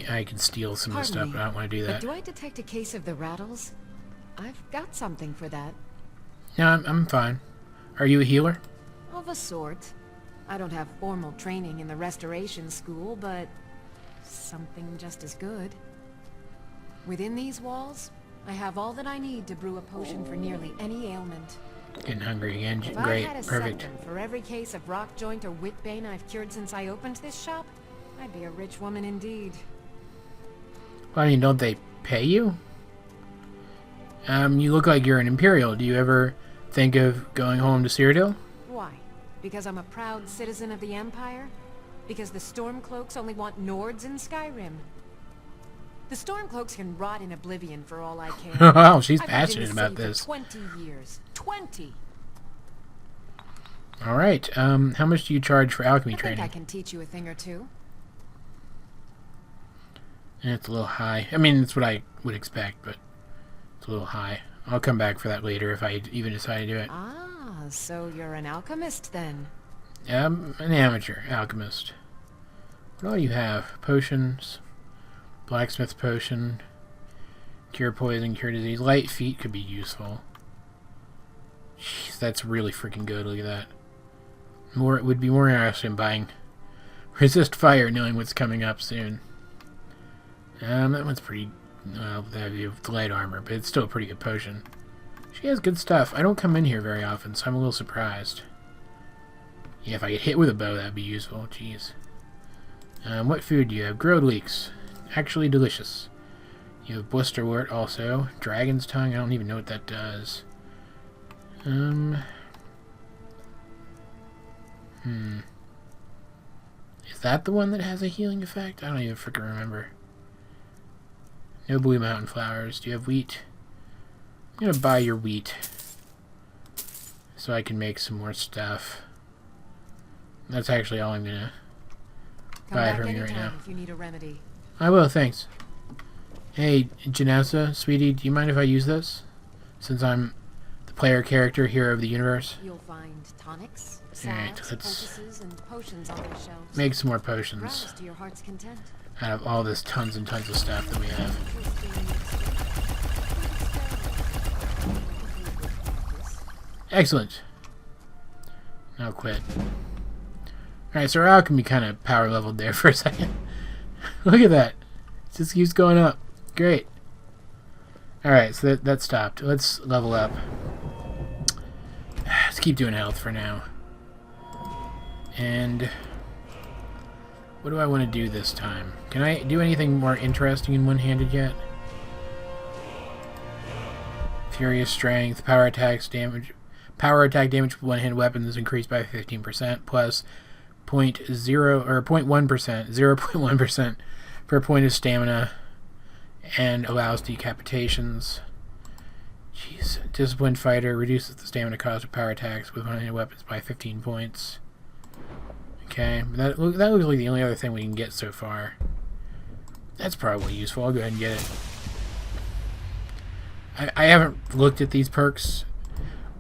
Speaker 1: I can steal some of this stuff, but I don't want to do that.
Speaker 9: But do I detect a case of the rattles? I've got something for that.
Speaker 1: No, I'm fine. Are you a healer?
Speaker 9: Of a sort. I don't have formal training in the restoration school, but something just as good. Within these walls, I have all that I need to brew a potion for nearly any ailment.
Speaker 1: Getting hungry again.
Speaker 9: If
Speaker 1: Great,
Speaker 9: I had a
Speaker 1: perfect.
Speaker 9: septum for every case of rock joint or whitbane I've cured since I opened this shop, I'd be a rich woman indeed.
Speaker 1: Well, I mean, don't they pay you? You look like you're an Imperial. Do you ever think of going home to Cyrodiil?
Speaker 9: Why? Because I'm a proud citizen of the Empire? Because the Stormcloaks only want Nords in Skyrim? The Stormcloaks can rot in oblivion for all I care.
Speaker 1: Wow, she's
Speaker 9: I've
Speaker 1: passionate
Speaker 9: lived in the
Speaker 1: about
Speaker 9: city
Speaker 1: this.
Speaker 9: for 20 years. 20!
Speaker 1: Alright, how much do you charge for alchemy
Speaker 9: I
Speaker 1: training?
Speaker 9: think I can teach you a thing or two.
Speaker 1: It's a little high. I mean, it's what I would expect, but it's a little high. I'll come back for that later if I even decide to do it.
Speaker 9: Ah, so you're an alchemist then?
Speaker 1: I'm an amateur alchemist. What all you have? Potions, blacksmith potion, cure poison, cure disease. Light feet could be useful. Jeez, that's really freaking good. Look at that. It would be more interested in buying resist fire, knowing what's coming up soon. That one's pretty... Well, that'd be with light armor, but it's still a pretty good potion. She has good stuff. I don't come in here very often, so I'm a little surprised. Yeah, if I get hit with a bow, that'd be useful. Jeez. What food do you have? Grilled leeks. Actually delicious. You have blisterwort also. Dragon's tongue. I don't even know what that does. Is that the one that has a healing effect? I don't even freaking remember. No blue mountain flowers. Do you have wheat? I'm gonna buy your wheat so I can make some more stuff. That's actually all I'm gonna buy from you right now.
Speaker 9: If you need a remedy.
Speaker 1: I will, thanks. Hey, Janessa, sweetie, do you mind if I use this? Since I'm the player character hero of the universe.
Speaker 9: You'll find tonics,
Speaker 1: Alright,
Speaker 9: salves,
Speaker 1: let's
Speaker 9: poultices, and potions on the shelves.
Speaker 1: make some more potions
Speaker 9: Browse to your heart's content.
Speaker 1: out of all this tons and tons of stuff that we have. Excellent. Now quit. Alright, so our alchemy kind of power leveled there for a second. Look at that. It just keeps going up. Great. Alright, so that stopped. Let's level up. Let's keep doing health for now. And what do I want to do this time? Can I do anything more interesting in one-handed yet? Furious strength, power attack damage with one-handed weapons is increased by 15% plus 0.1% per point of stamina and allows decapitations. Jeez. Disciplined fighter reduces the stamina cost of power attacks with one-handed weapons by 15 points. Okay, that looks like the only other thing we can get so far. That's probably useful. I'll go ahead and get it. I haven't looked at these perks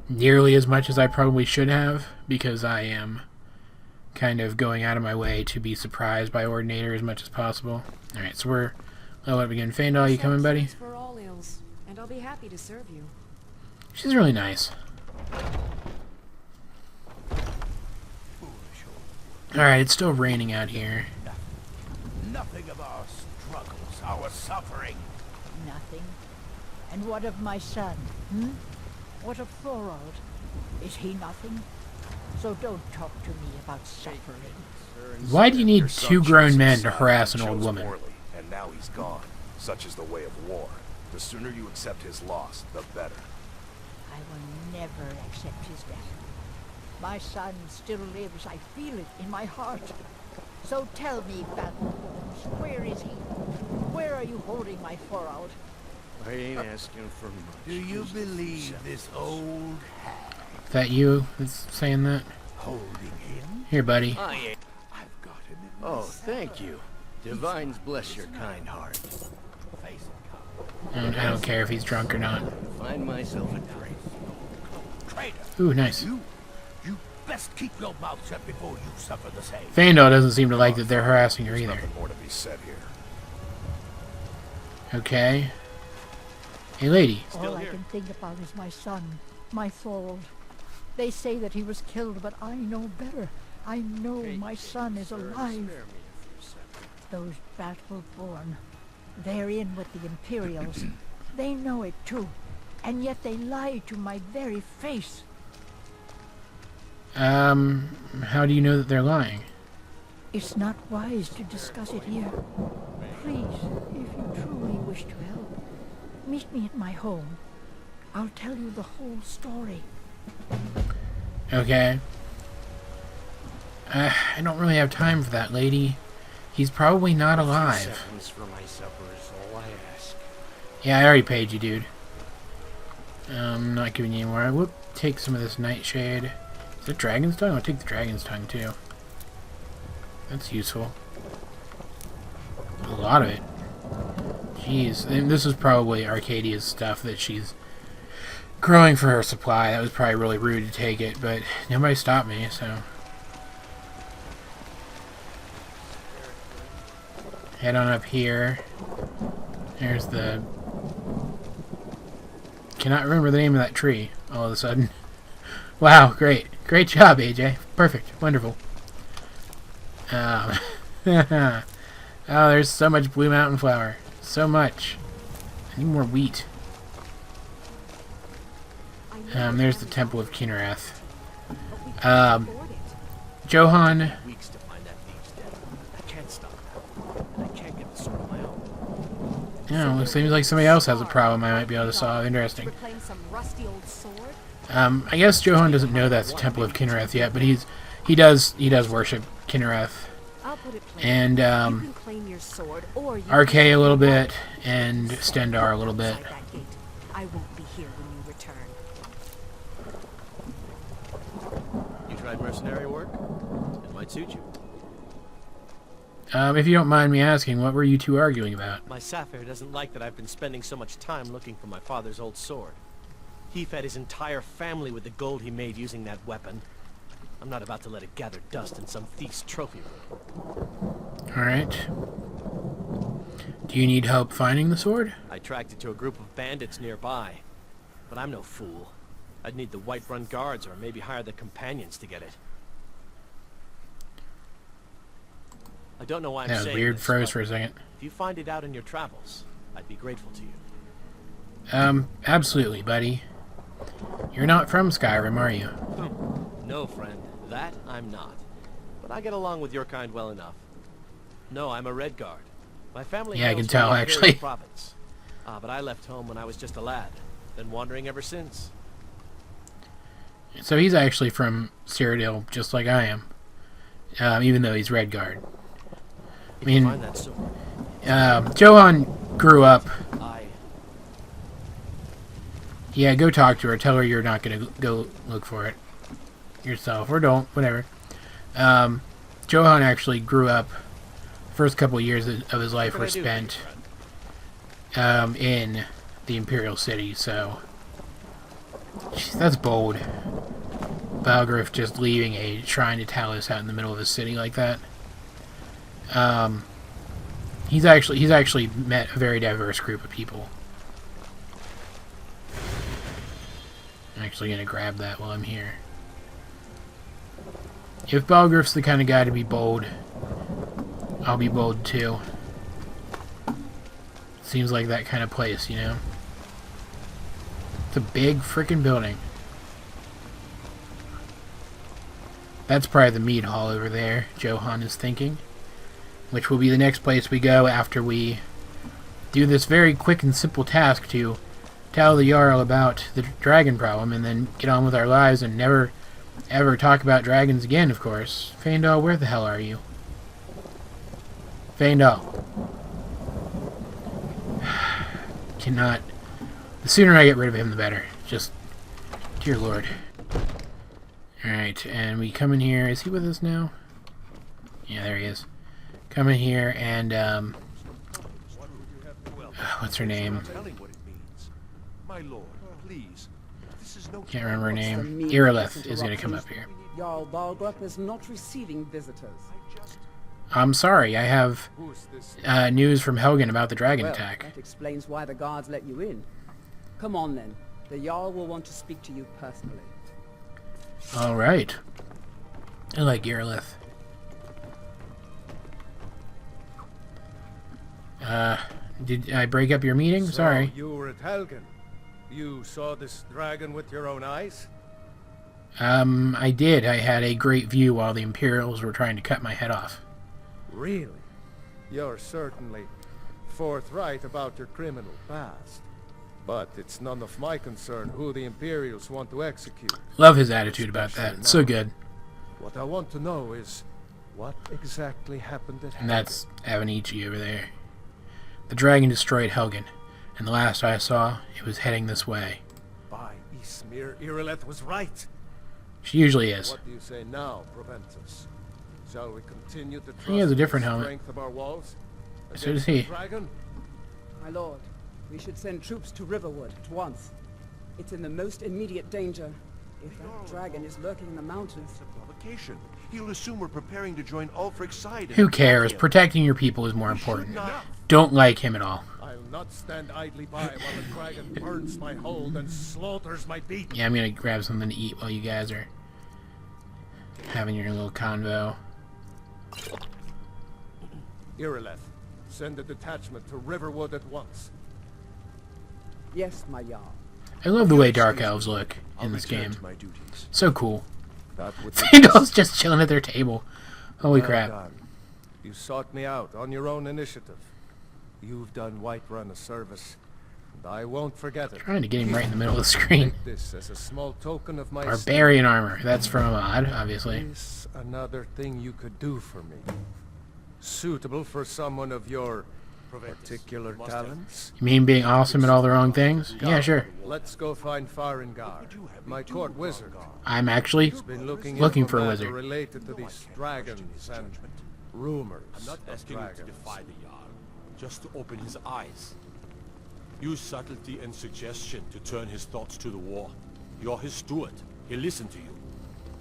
Speaker 1: nearly as much as I probably should have, because I am kind of going out of my way to be surprised by Ordinator as much as possible. Alright, so we're level up again. Faendal, you coming, buddy?
Speaker 9: For all ills, and I'll be happy to serve you.
Speaker 1: She's really nice. Alright, it's still raining out here.
Speaker 8: Nothing of our struggles, our suffering.
Speaker 10: Nothing. And what of my son? What of Thorold? Is he nothing? So don't talk to me about suffering.
Speaker 1: Why do you need two grown men to harass an old woman?
Speaker 11: And now he's gone. Such is the way of war. The sooner you accept his loss, the better.
Speaker 10: I will never accept his death. My son still lives. I feel it in my heart. So tell me, Battle, where is he? Where are you holding my Thorold?
Speaker 3: I ain't asking for much.
Speaker 8: Do you believe this old hag?
Speaker 1: Is that you that's saying that?
Speaker 8: Holding him?
Speaker 1: Here, buddy.
Speaker 3: I ain't.
Speaker 8: I've got him in
Speaker 3: Oh, thank you. Divines bless your kind heart.
Speaker 1: I don't care if he's drunk or not.
Speaker 3: Find myself a drink.
Speaker 8: Traitor!
Speaker 1: Ooh, nice.
Speaker 8: You best keep your mouth shut before you suffer the same.
Speaker 1: Faendal doesn't seem to like that they're harassing her
Speaker 11: There's
Speaker 1: either.
Speaker 11: nothing more to be said here.
Speaker 1: Okay. Hey, lady.
Speaker 10: All I can think about is my son, my Thorold. They say that he was killed, but I know better. I know my son is alive. Those Battle-born, they're in with the Imperials. They know it too, and yet they lie to my very face.
Speaker 1: How do you know that they're lying?
Speaker 10: It's not wise to discuss it here. Please, if you truly wish to help, meet me at my home. I'll tell you the whole story.
Speaker 1: Okay. I don't really have time for that, lady. He's probably not alive.
Speaker 3: For my supper is all I ask.
Speaker 1: Yeah, I already paid you, dude. I'm not giving you any more. I will take some of this nightshade. Is it Dragonstone? I'll take the Dragonstone, too. That's useful. A lot of it. Jeez. And this is probably Arcadia's stuff that she's growing for her supply. That was probably really rude to take it, but nobody stopped me, so... Head on up here. There's the... Cannot remember the name of that tree all of a sudden. Wow, great. Great job, AJ. Perfect. Wonderful. Oh, there's so much Blue Mountain flour. So much. I need more wheat. There's the Temple of Kinrath. Johan...
Speaker 3: Weeks to find that thief's dead. I can't stop now. And I can't get the sword of my own.
Speaker 1: Oh, it seems like somebody else has a problem I might be able to solve. Interesting. I guess Johan doesn't know that's the Temple of Kinrath yet, but he does worship Kinrath. And RK a little bit, and Stendarr a little bit.
Speaker 9: I won't be here when you return.
Speaker 3: You tried mercenary work? It might suit you.
Speaker 1: If you don't mind me asking, what were you two arguing about?
Speaker 12: My Sapphire doesn't like that I've been spending so much time looking for my father's old sword. He fed his entire family with the gold he made using that weapon. I'm not about to let it gather dust in some thief's trophy room.
Speaker 1: Alright. Do you need help finding the sword?
Speaker 12: I tracked it to a group of bandits nearby. But I'm no fool. I'd need the Whiterun guards or maybe hire the companions to get it. I don't know why I'm saying
Speaker 1: That was weird.
Speaker 12: this,
Speaker 1: Froze
Speaker 12: but
Speaker 1: for a second.
Speaker 12: if you find it out in your travels, I'd be grateful to you.
Speaker 1: Absolutely, buddy. You're not from Skyrim, are you?
Speaker 12: No, friend. That I'm not. But I get along with your kind well enough. No, I'm a Red Guard. My family
Speaker 1: Yeah, I
Speaker 12: hails
Speaker 1: can tell,
Speaker 12: from the
Speaker 1: actually.
Speaker 12: Imperial Province. But I left home when I was just a lad. Been wandering ever since.
Speaker 1: So he's actually from Cyrodiil, just like I am. Even though he's Red Guard. I mean,
Speaker 12: Find that sword.
Speaker 1: Johan grew up. Yeah, go talk to her. Tell her you're not going to go look for it yourself. Or don't. Whatever. Johan actually grew up. First couple years of his life were spent in the Imperial City, so... Jeez, that's bold. Balgruuf just leaving a shrine to Talos out in the middle of the city like that. He's actually met a very diverse group of people. I'm actually gonna grab that while I'm here. If Balgruuf's the kind of guy to be bold, I'll be bold too. Seems like that kind of place, you know? It's a big freaking building. That's probably the mead hall over there, Johan is thinking. Which will be the next place we go after we do this very quick and simple task to tell the Jarl about the dragon problem and then get on with our lives and never ever talk about dragons again, of course. Faendal, where the hell are you? Faendal. Cannot. The sooner I get rid of him, the better. Just, dear Lord. Alright, and we come in here. Is he with us now? Yeah, there he is. Come in here and, what's her name? Can't remember her name. Irileth is going to come up here.
Speaker 13: Jarl Balgruuf is not receiving visitors.
Speaker 1: I'm sorry, I have news from Helgen about the dragon attack.
Speaker 13: That explains why the guards let you in. Come on then. The Jarl will want to speak to you personally.
Speaker 1: Alright. I like Irileth. Did I break up your meeting? Sorry.
Speaker 4: You were at Helgen. You saw this dragon with your own eyes?
Speaker 1: I did. I had a great view while the Imperials were trying to cut my head off.
Speaker 4: Really? You're certainly forthright about your criminal past. But it's none of my concern who the Imperials want to execute.
Speaker 1: Love his attitude about that. It's so good.
Speaker 4: What I want to know is what exactly happened at Helgen.
Speaker 1: And that's Avanici over there. The dragon destroyed Helgen, and the last I saw, it was heading this way.
Speaker 4: By Ysmir, Irileth was right.
Speaker 1: She usually is.
Speaker 4: What do you say now, Proventus? Shall we continue to trust
Speaker 1: He has a different
Speaker 4: the
Speaker 1: helmet.
Speaker 4: strength of our walls?
Speaker 1: So does he.
Speaker 4: Dragon?
Speaker 13: My lord, we should send troops to Riverwood at once. It's in the most immediate danger. If that dragon is lurking in the mountains...
Speaker 14: Provocation. He'll assume we're preparing to join Ulfric's side.
Speaker 1: Who cares? Protecting your people is more important. Don't like him at all.
Speaker 4: I'll not stand idly by while the dragon burns my hold and slaughters my people.
Speaker 1: Yeah, I'm gonna grab something to eat while you guys are having your little convo.
Speaker 4: Irileth, send a detachment to Riverwood at once.
Speaker 13: Yes, my Jarl.
Speaker 1: I love the way Dark Elves look in this game. So cool. Faendal's just chilling at their table. Holy crap.
Speaker 4: Done. You sought me out on your own initiative. You've done Whiterun a service, and I won't forget it.
Speaker 1: Trying to get him right in the middle of the screen.
Speaker 4: Take this as a small token of my
Speaker 1: Barbarian armor. That's from a mod, obviously.
Speaker 4: Is another thing you could do for me. Suitable for someone of your particular talents.
Speaker 1: You mean being awesome at all the wrong things? Yeah, sure.
Speaker 4: Let's go find Farengar, my court wizard.
Speaker 1: I'm actually looking for a wizard.
Speaker 4: Related to these dragons and rumors.
Speaker 2: I'm not asking you to defy the Jarl, just to open his eyes. Use subtlety and suggestion to turn his thoughts to the war. You're his steward. He'll listen to you.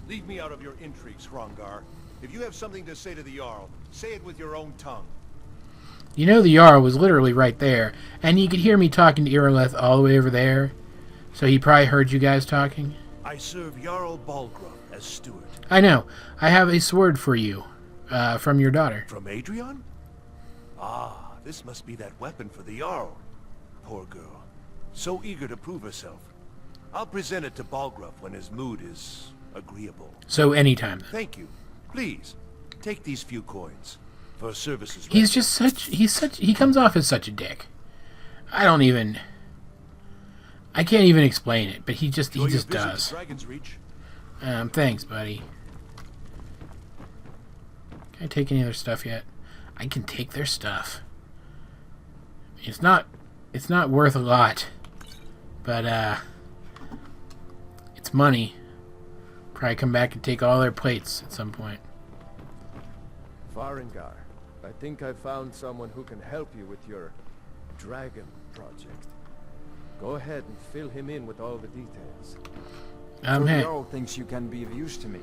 Speaker 14: Leave me out of your intrigues, Hrongar. If you have something to say to the Jarl, say it with your own tongue.
Speaker 1: You know the Jarl was literally right there, and you could hear me talking to Irileth all the way over there. So he probably heard you guys talking?
Speaker 14: I serve Jarl Balgruuf as steward.
Speaker 1: I know. I have a sword for you. From your daughter.
Speaker 14: From Adrian? Ah, this must be that weapon for the Jarl. Poor girl. So eager to prove herself. I'll present it to Balgruuf when his mood is agreeable.
Speaker 1: So anytime.
Speaker 14: Thank you. Please, take these few coins. For services.
Speaker 1: He comes off as such a dick. I can't even explain it, but he just does. Thanks, buddy. Can I take any of their stuff yet? I can take their stuff. It's not worth a lot, but it's money. Probably come back and take all their plates at some point.
Speaker 4: Varengar, I think I found someone who can help you with your dragon project. Go ahead and fill him in with all the details.
Speaker 1: Hey.
Speaker 15: Jarl thinks you can be of use to me.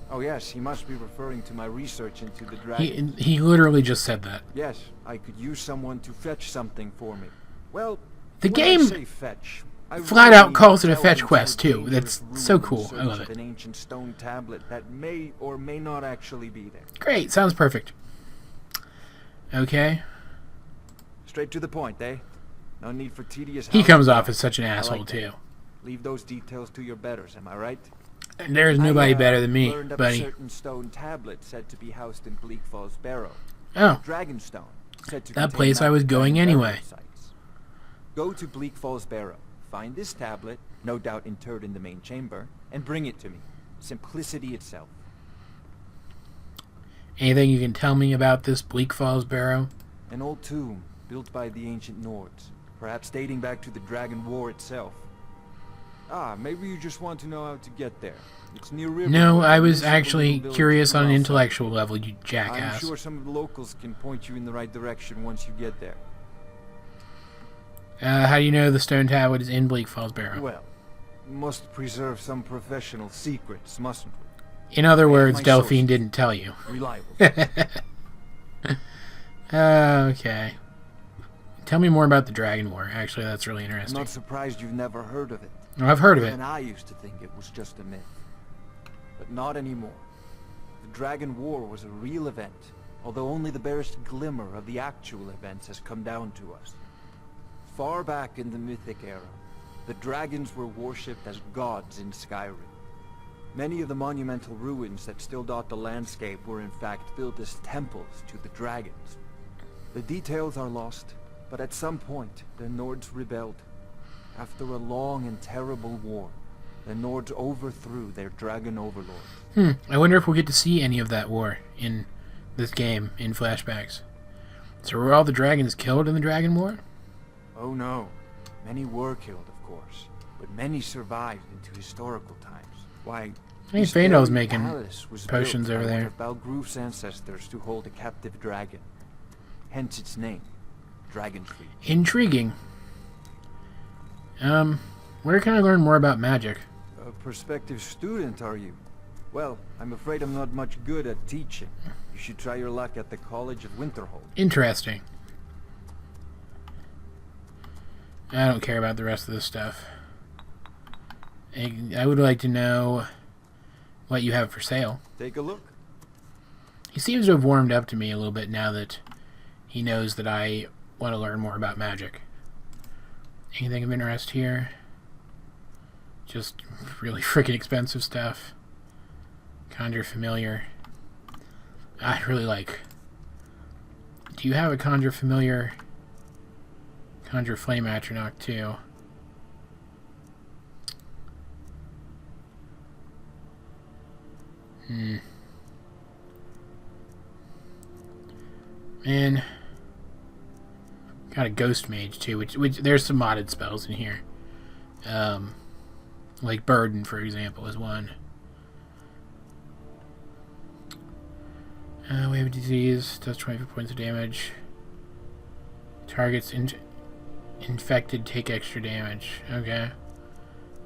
Speaker 15: Oh yes, he must be referring to my research into the dragon.
Speaker 1: He literally just said that.
Speaker 15: Yes, I could use someone to fetch something for me. Well,
Speaker 1: the
Speaker 15: when
Speaker 1: game
Speaker 15: I say fetch, I
Speaker 1: flat
Speaker 15: really
Speaker 1: out calls it a fetch
Speaker 15: delve
Speaker 1: quest
Speaker 15: into
Speaker 1: too.
Speaker 15: the
Speaker 1: That's
Speaker 15: dangerous
Speaker 1: so
Speaker 15: room in
Speaker 1: cool. I
Speaker 15: search
Speaker 1: love
Speaker 15: of
Speaker 1: it.
Speaker 15: an ancient stone tablet that may or may not actually be there.
Speaker 1: Great, sounds perfect. Okay.
Speaker 15: Straight to the point, eh? No need for tedious.
Speaker 1: He comes off as such an asshole
Speaker 15: that.
Speaker 1: too.
Speaker 15: Leave those details to your betters, am I right?
Speaker 1: And there's nobody better than me,
Speaker 15: learned of
Speaker 1: buddy.
Speaker 15: a certain stone tablet said to be housed in Bleak Falls Barrow.
Speaker 1: Oh.
Speaker 15: Dragonstone. Said to
Speaker 1: That
Speaker 15: contain
Speaker 1: place I was going
Speaker 15: dragon
Speaker 1: anyway.
Speaker 15: burial sites. Go to Bleak Falls Barrow, find this tablet, no doubt interred in the main chamber, and bring it to me. Simplicity itself.
Speaker 1: Anything you can tell me about this Bleak Falls Barrow?
Speaker 15: An old tomb built by the ancient Nords, perhaps dating back to the Dragon War itself. Ah, maybe you just want to know how to get there. It's near Riverwood.
Speaker 1: No, I was
Speaker 15: This little
Speaker 1: actually
Speaker 15: village
Speaker 1: curious on an
Speaker 15: 2 miles
Speaker 1: intellectual level, you jackass.
Speaker 15: I'm sure some of the locals can point you in the right direction once you get there.
Speaker 1: How do you know the stone tablet is in Bleak Falls Barrow?
Speaker 15: Well, we must preserve some professional secrets, mustn't we?
Speaker 1: In other words,
Speaker 15: My
Speaker 1: Delphine
Speaker 15: sources.
Speaker 1: didn't tell you.
Speaker 15: Reliable.
Speaker 1: Okay. Tell me more about the Dragon War. Actually, that's really
Speaker 15: I'm
Speaker 1: interesting.
Speaker 15: not surprised you've never heard of it.
Speaker 1: Oh, I've heard of it.
Speaker 15: And I used to think it was just a myth. But not anymore. The Dragon War was a real event, although only the barest glimmer of the actual events has come down to us. Far back in the Mythic era, the dragons were worshipped as gods in Skyrim. Many of the monumental ruins that still dot the landscape were in fact built as temples to the dragons. The details are lost, but at some point, the Nords rebelled. After a long and terrible war, the Nords overthrew their dragon overlords.
Speaker 1: I wonder if we'll get to see any of that war in this game, in flashbacks. So were all the dragons killed in the Dragon War?
Speaker 15: Oh no. Many were killed, of course, but many survived into historical times. Why,
Speaker 1: I think
Speaker 15: this
Speaker 1: Fëanor's
Speaker 15: very
Speaker 1: making
Speaker 15: palace was
Speaker 1: potions
Speaker 15: built
Speaker 1: over
Speaker 15: by one
Speaker 1: there.
Speaker 15: of Balgruuf's ancestors to hold a captive dragon. Hence its name, Dragonfleet.
Speaker 1: Intriguing. Where can I learn more about magic?
Speaker 15: A prospective student, are you? Well, I'm afraid I'm not much good at teaching. You should try your luck at the College of Winterhold.
Speaker 1: Interesting. I don't care about the rest of this stuff. I would like to know what you have for sale.
Speaker 15: Take a look.
Speaker 1: He seems to have warmed up to me a little bit now that he knows that I want to learn more about magic. Anything of interest here? Just really freaking expensive stuff. Conjure familiar. I really like... Do you have a conjure familiar? Conjure flame atronach too. Man. Got a ghost mage too, which there's some modded spells in here. Like burden, for example, is one. Wave of disease does 24 points of damage. Targets infected take extra damage. Okay.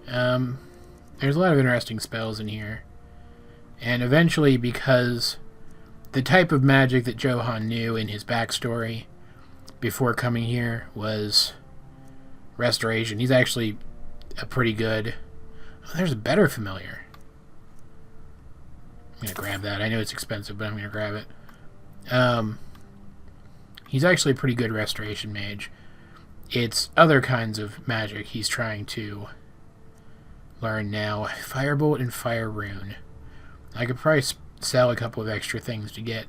Speaker 1: There's a lot of interesting spells in here. And eventually, because the type of magic that Johan knew in his backstory before coming here was restoration. He's actually a pretty good... Oh, there's a better familiar. I'm going to grab that. I know it's expensive, but I'm going to grab it. He's actually a pretty good restoration mage. It's other kinds of magic he's trying to learn now. Firebolt and Fire Rune. I could probably sell a couple of extra things to get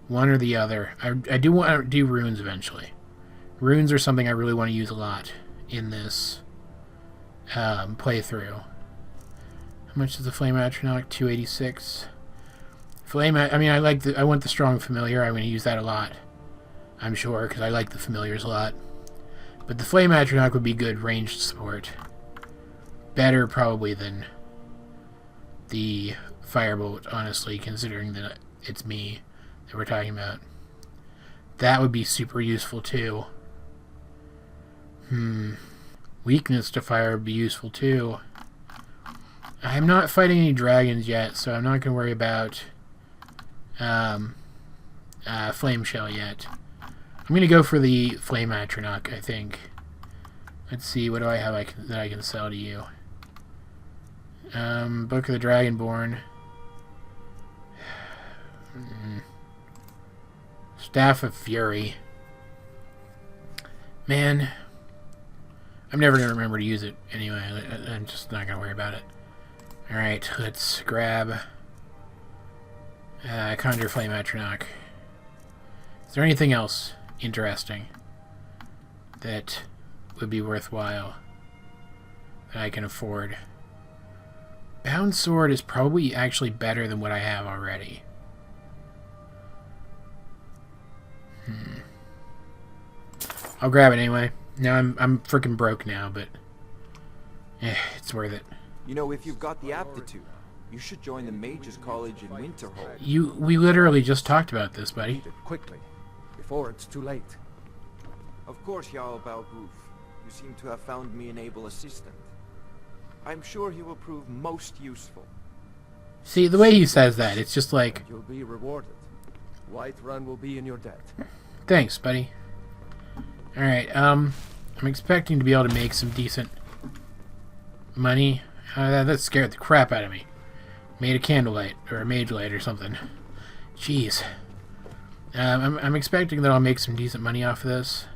Speaker 1: one or the other. I do want to do runes eventually. Runes are something I really want to use a lot in this playthrough. How much is the Flame Atronach? 286. I mean, I want the strong familiar. I'm going to use that a lot, I'm sure, because I like the familiars a lot. But the Flame Atronach would be good ranged support. Better probably than the Firebolt, honestly, considering that it's me that we're talking about. That would be super useful too. Weakness to fire would be useful too. I'm not fighting any dragons yet, so I'm not going to worry about Flame Shell yet. I'm going to go for the Flame Atronach, I think. Let's see, what do I have that I can sell to you? Book of the Dragonborn. Staff of Fury. Man, I'm never going to remember to use it anyway. I'm just not going to worry about it. Alright, let's grab Conjure Flame Atronach. Is there anything else interesting that would be worthwhile that I can afford? Bound Sword is probably actually better than what I have already. I'll grab it anyway. Now I'm freaking broke now, but it's worth it.
Speaker 15: You know, if you've got the aptitude, you should join the Mages College in Winterhold.
Speaker 1: We literally just talked about this, buddy.
Speaker 4: Quickly, before it's too late.
Speaker 15: Of course, Jarl Balgruf. You seem to have found me an able assistant. I'm sure he will prove most useful.
Speaker 1: See, the way he says that, it's just like...
Speaker 4: You'll be rewarded. Whiterun will be in your debt.
Speaker 1: Thanks, buddy. Alright, I'm expecting to be able to make some decent money. That scared the crap out of me. Made a candlelight, or a mage light, or something. Jeez. I'm expecting that I'll make some decent money off of this.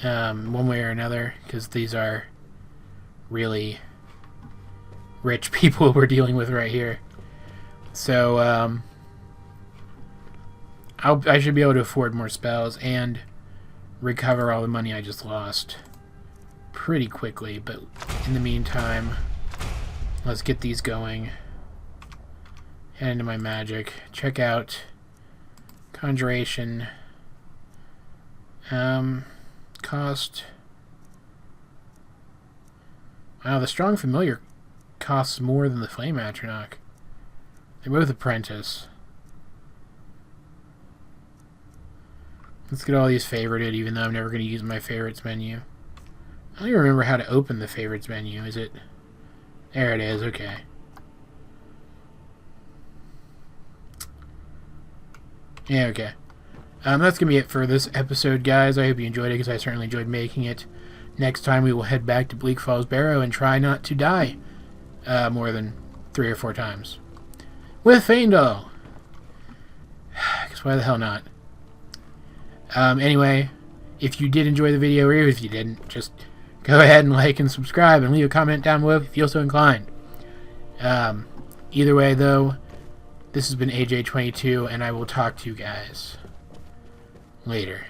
Speaker 1: One way or another, because these are really rich people we're dealing with right here. So, I should be able to afford more spells and recover all the money I just lost pretty quickly, but in the meantime, let's get these going. Head into my magic. Check out Conjuration. Cost. Wow, the Strong Familiar costs more than the Flame Atronach. They're both Apprentice. Let's get all these favorited, even though I'm never going to use my favorites menu. I don't even remember how to open the favorites menu. Is it? There it is. Okay. Yeah, okay. That's going to be it for this episode, guys. I hope you enjoyed it, because I certainly enjoyed making it. Next time we will head back to Bleak Falls Barrow and try not to die more than 3 or 4 times. With Faendal! Because why the hell not? Anyway, if you did enjoy the video, or if you didn't, just go ahead and like and subscribe and leave a comment down below if you feel so inclined. Either way, though, this has been AJ22, and I will talk to you guys later.